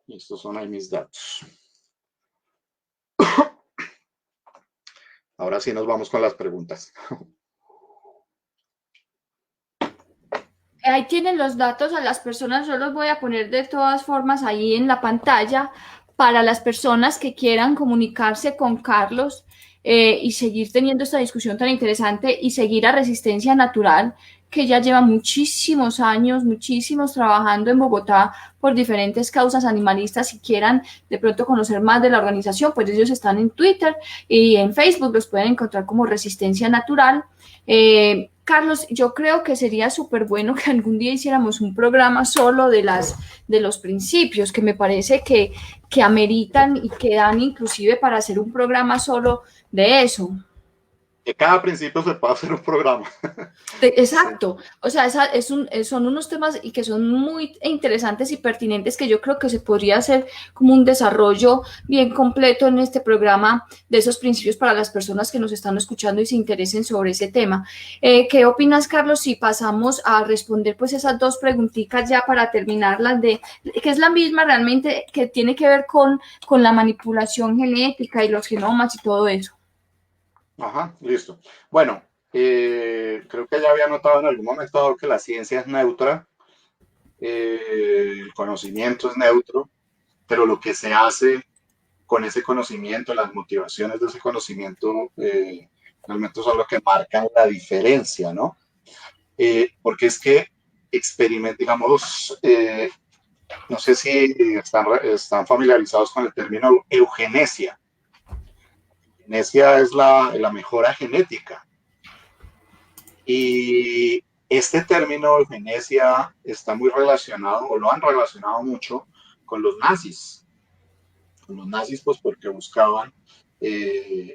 Y estos son ahí mis datos. Ahora sí nos vamos con las preguntas. Ahí tienen los datos a las personas, yo los voy a poner de todas formas ahí en la pantalla para las personas que quieran comunicarse con Carlos y seguir teniendo esta discusión tan interesante y seguir a Resistencia Natural, que ya lleva muchísimos años, muchísimos trabajando en Bogotá por diferentes causas animalistas. Si quieran de pronto conocer más de la organización, pues ellos están en Twitter y en Facebook, los pueden encontrar como Resistencia Natural. Carlos, yo creo que sería súper bueno que algún día hiciéramos un programa solo de los principios, que me parece que ameritan y que dan inclusive para hacer un programa solo de eso. Que cada principio se puede hacer un programa. Exacto, o sea, son unos temas y que son muy interesantes y pertinentes, que yo creo que se podría hacer como un desarrollo bien completo en este programa de esos principios para las personas que nos están escuchando y se interesen sobre ese tema. ¿Qué opinas, Carlos, si pasamos a responder pues esas dos preguntitas ya para terminarlas, que es la misma realmente, que tiene que ver con la manipulación genética y los genomas y todo eso? Ajá, listo. Bueno, creo que ya había notado en algún momento que la ciencia es neutra, el conocimiento es neutro, pero lo que se hace con ese conocimiento, las motivaciones de ese conocimiento, realmente son lo que marcan la diferencia, ¿no? Porque es que digamos, no sé si están familiarizados con el término eugenesia. Eugenesia es la mejora genética. Y este término eugenesia está muy relacionado, o lo han relacionado mucho, con los nazis. Con los nazis, pues porque buscaban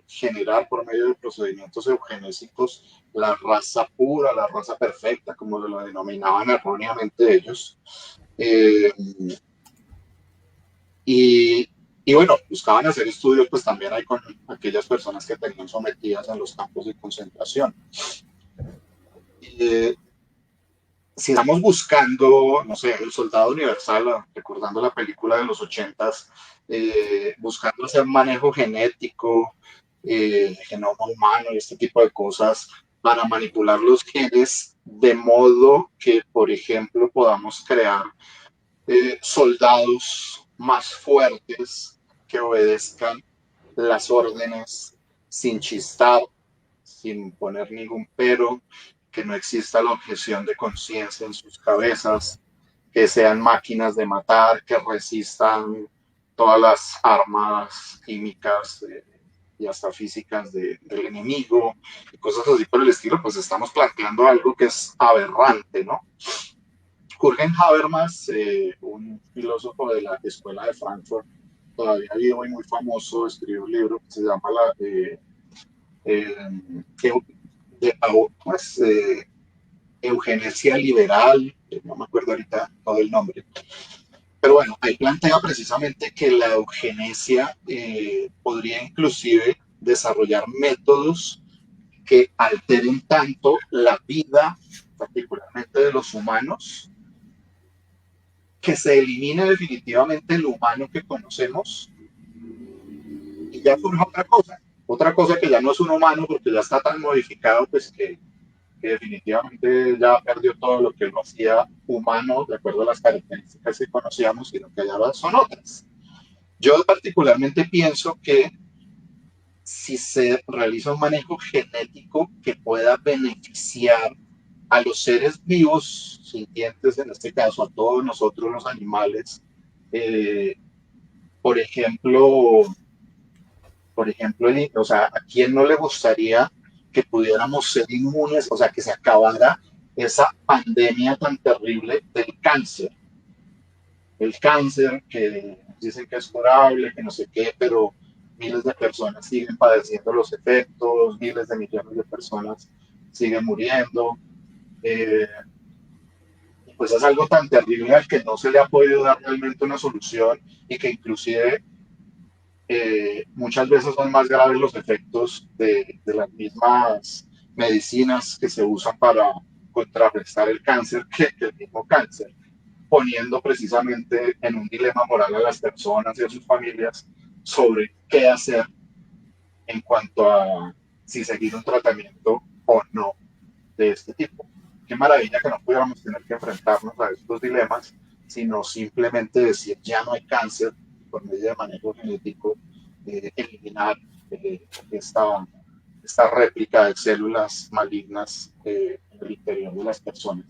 generar por medio de procedimientos eugenésicos la raza pura, la raza perfecta, como lo denominaban erróneamente ellos. Y bueno, buscaban hacer estudios pues también hay con aquellas personas que tenían sometidas en los campos de concentración. Si estamos buscando, no sé, el soldado universal, recordando la película de los 80s, buscando hacer manejo genético, genoma humano y este tipo de cosas para manipular los genes de modo que, por ejemplo, podamos crear soldados más fuertes que obedezcan las órdenes sin chistar, sin poner ningún pero, que no exista la objeción de conciencia en sus cabezas, que sean máquinas de matar, que resistan todas las armas químicas y hasta físicas del enemigo, y cosas así por el estilo. Pues estamos planteando algo que es aberrante, ¿no? Jürgen Habermas, un filósofo de la Escuela de Frankfurt, todavía vivo y muy famoso, escribió un libro que se llama eugenesia liberal, no me acuerdo ahorita todo el nombre, pero bueno, ahí plantea precisamente que la eugenesia podría inclusive desarrollar métodos que alteren tanto la vida, particularmente de los humanos, que se elimine definitivamente el humano que conocemos y ya surge otra cosa que ya no es un humano porque ya está tan modificado, pues que definitivamente ya perdió todo lo que lo hacía humano de acuerdo a las características que conocíamos, sino que ya son otras. Yo particularmente pienso que si se realiza un manejo genético que pueda beneficiar a los seres vivos, sintientes, en este caso a todos nosotros los animales, por ejemplo, o sea, ¿a quién no le gustaría que pudiéramos ser inmunes, o sea, que se acabara esa pandemia tan terrible del cáncer? El cáncer, que dicen que es curable, que no sé qué, pero miles de personas siguen padeciendo los efectos, miles de millones de personas siguen muriendo. Pues es algo tan terrible al que no se le ha podido dar realmente una solución y que inclusive muchas veces son más graves los efectos de las mismas medicinas que se usan para contrarrestar el cáncer que el mismo cáncer, poniendo precisamente en un dilema moral a las personas y a sus familias sobre qué hacer en cuanto a si seguir un tratamiento o no de este tipo. Qué maravilla que no pudiéramos tener que enfrentarnos a estos dilemas, sino simplemente decir ya no hay cáncer por medio de manejo genético, eliminar esta réplica de células malignas en el interior de las personas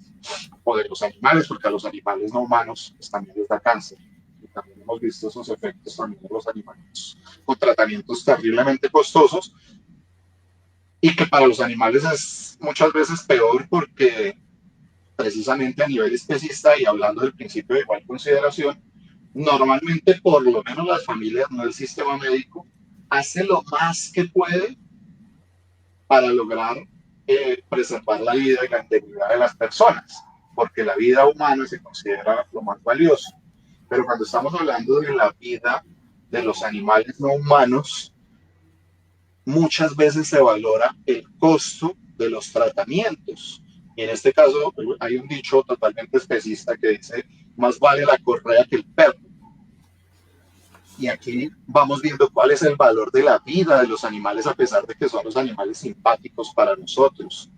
o de los animales, porque a los animales no humanos pues, también les da cáncer. Y también hemos visto esos efectos también de los animales con tratamientos terriblemente costosos y que para los animales es muchas veces peor porque precisamente a nivel especista y hablando del principio de igual consideración, normalmente por lo menos las familias, no el sistema médico, hace lo más que puede para lograr preservar la vida y la integridad de las personas, porque la vida humana se considera lo más valioso. Pero cuando estamos hablando de la vida de los animales no humanos, muchas veces se valora el costo de los tratamientos. Y en este caso hay un dicho totalmente especista que dice, más vale la correa que el perro. Y aquí vamos viendo cuál es el valor de la vida de los animales a pesar de que son los animales simpáticos para nosotros,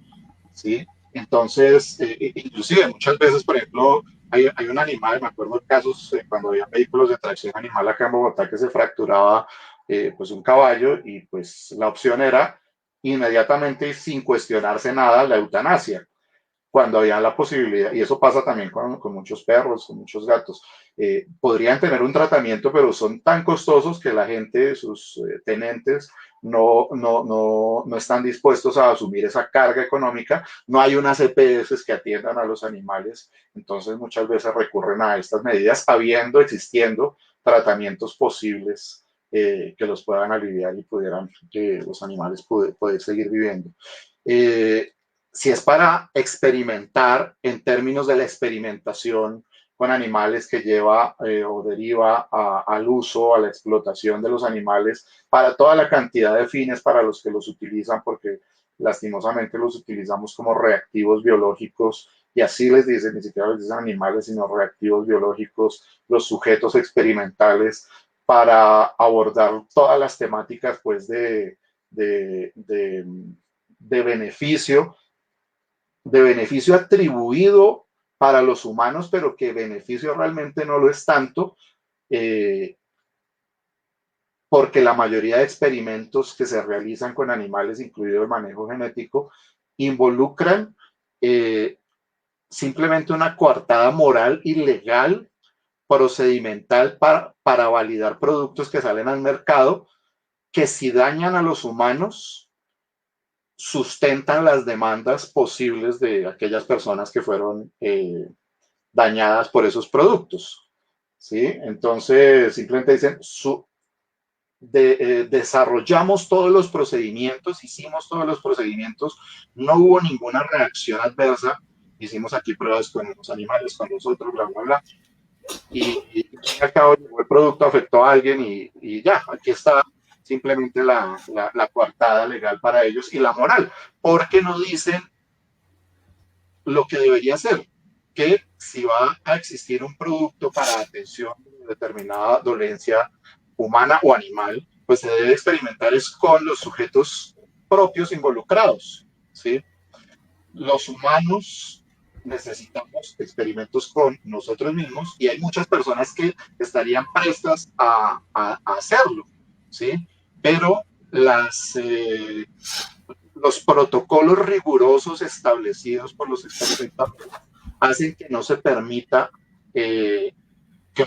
¿sí? Entonces, inclusive muchas veces, por ejemplo, hay un animal, me acuerdo de casos cuando había vehículos de tracción animal acá en Bogotá que se fracturaba pues un caballo y pues la opción era inmediatamente y sin cuestionarse nada la eutanasia cuando había la posibilidad, y eso pasa también con muchos perros, con muchos gatos, podrían tener un tratamiento, pero son tan costosos que la gente, sus tenentes, no están dispuestos a asumir esa carga económica. No hay unas EPS que atiendan a los animales, entonces muchas veces recurren a estas medidas, existiendo tratamientos posibles que los puedan aliviar y pudieran los animales poder seguir viviendo. Si es para experimentar en términos de la experimentación con animales que lleva o deriva al uso, a la explotación de los animales para toda la cantidad de fines para los que los utilizan, porque lastimosamente los utilizamos como reactivos biológicos y así les dicen, ni siquiera les dicen animales, sino reactivos biológicos, los sujetos experimentales para abordar todas las temáticas pues de beneficio atribuido para los humanos, pero que beneficio realmente no lo es tanto, porque la mayoría de experimentos que se realizan con animales, incluido el manejo genético, involucran simplemente una coartada moral y legal, procedimental para validar productos que salen al mercado, que si dañan a los humanos, sustentan las demandas posibles de aquellas personas que fueron dañadas por esos productos, ¿sí? Entonces, simplemente dicen, desarrollamos todos los procedimientos, hicimos todos los procedimientos, no hubo ninguna reacción adversa, hicimos aquí pruebas con los animales, con nosotros, bla, bla, bla, y al cabo el producto afectó a alguien y ya, aquí está simplemente la coartada legal para ellos y la moral, porque no dicen lo que debería ser. que si va a existir un producto para atención de determinada dolencia humana o animal, pues se debe experimentar es con los sujetos propios involucrados, ¿sí? Los humanos necesitamos experimentos con nosotros mismos y hay muchas personas que estarían prestas a hacerlo, ¿sí? Pero los protocolos rigurosos establecidos por los experimentadores hacen que no se permita que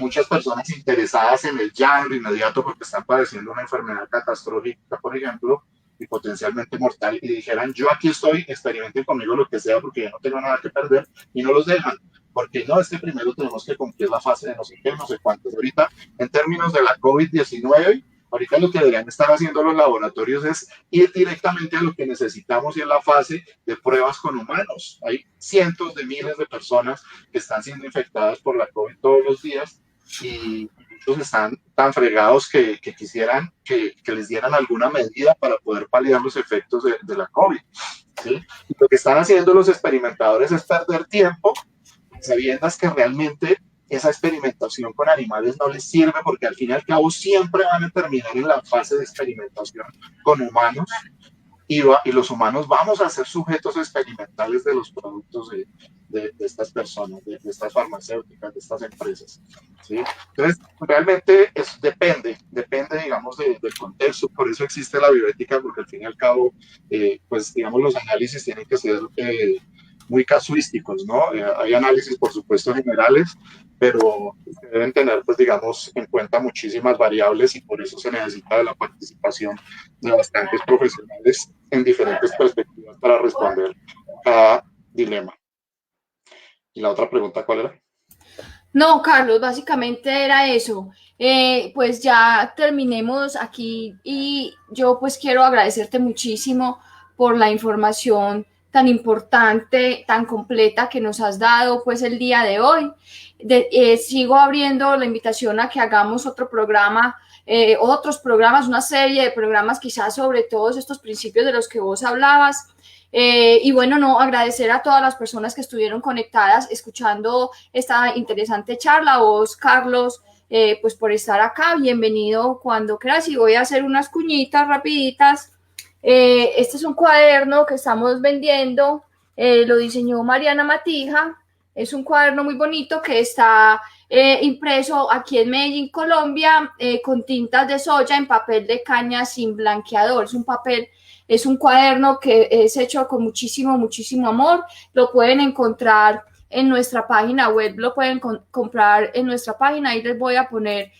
muchas personas interesadas en el ya, en lo inmediato, porque están padeciendo una enfermedad catastrófica, por ejemplo, y potencialmente mortal, y dijeran, yo aquí estoy, experimenten conmigo lo que sea, porque ya no tengo nada que perder, y no los dejan, porque no, primero tenemos que cumplir la fase de no sé qué, no sé cuántos. Ahorita, en términos de la COVID-19, ahorita lo que deberían estar haciendo los laboratorios es ir directamente a lo que necesitamos y en la fase de pruebas con humanos. Hay cientos de miles de personas que están siendo infectadas por la COVID todos los días y muchos están tan fregados que quisieran que les dieran alguna medida para poder paliar los efectos de la COVID, ¿sí? Y lo que están haciendo los experimentadores es perder tiempo sabiendas que realmente esa experimentación con animales no les sirve porque al fin y al cabo siempre van a terminar en la fase de experimentación con humanos y los humanos vamos a ser sujetos experimentales de los productos de estas personas, de estas farmacéuticas, de estas empresas, ¿sí? Entonces, realmente depende, digamos, del contexto, por eso existe la bioética, porque al fin y al cabo, pues, digamos, los análisis tienen que ser muy casuísticos, ¿no? Hay análisis, por supuesto, generales, pero se deben tener, pues, digamos, en cuenta muchísimas variables y por eso se necesita de la participación de bastantes profesionales en diferentes perspectivas para responder a cada dilema. ¿Y la otra pregunta cuál era? No, Carlos, básicamente era eso. Pues ya terminemos aquí y yo pues quiero agradecerte muchísimo por la información tan importante, tan completa que nos has dado pues el día de hoy. Sigo abriendo la invitación a que hagamos otro programa, otros programas, una serie de programas quizás sobre todos estos principios de los que vos hablabas. Y bueno, no, agradecer a todas las personas que estuvieron conectadas escuchando esta interesante charla. Vos, Carlos, pues por estar acá, bienvenido cuando quieras y voy a hacer unas cuñitas rapiditas. Este es un cuaderno que estamos vendiendo, lo diseñó Mariana Matija, es un cuaderno muy bonito que está impreso aquí en Medellín, Colombia, con tintas de soya en papel de caña sin blanqueador. Es un cuaderno que es hecho con muchísimo, muchísimo amor. Lo pueden encontrar en nuestra página web, lo pueden comprar en nuestra página. Ahí les voy a poner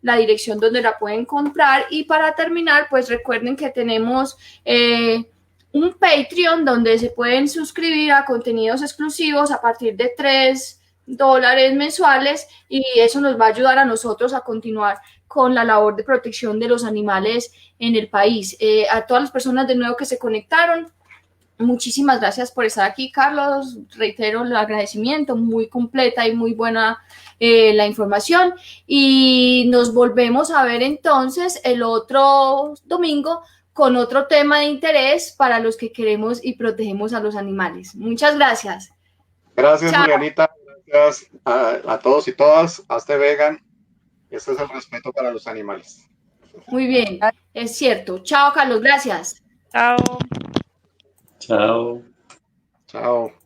la dirección donde la pueden comprar. Y para terminar, pues recuerden que tenemos un Patreon donde se pueden suscribir a contenidos exclusivos a partir de $3 mensuales y eso nos va a ayudar a nosotros a continuar con la labor de protección de los animales en el país. A todas las personas de nuevo que se conectaron, muchísimas gracias por estar aquí, Carlos. Reitero el agradecimiento, muy completa y muy buena la información. Y nos volvemos a ver entonces el otro domingo con otro tema de interés para los que queremos y protegemos a los animales. Muchas gracias. Gracias, Julianita. Gracias a todos y todas. Hazte vegan. Ese es el respeto para los animales. Muy bien, es cierto. Chao, Carlos, gracias. Chao. Chao. Chao.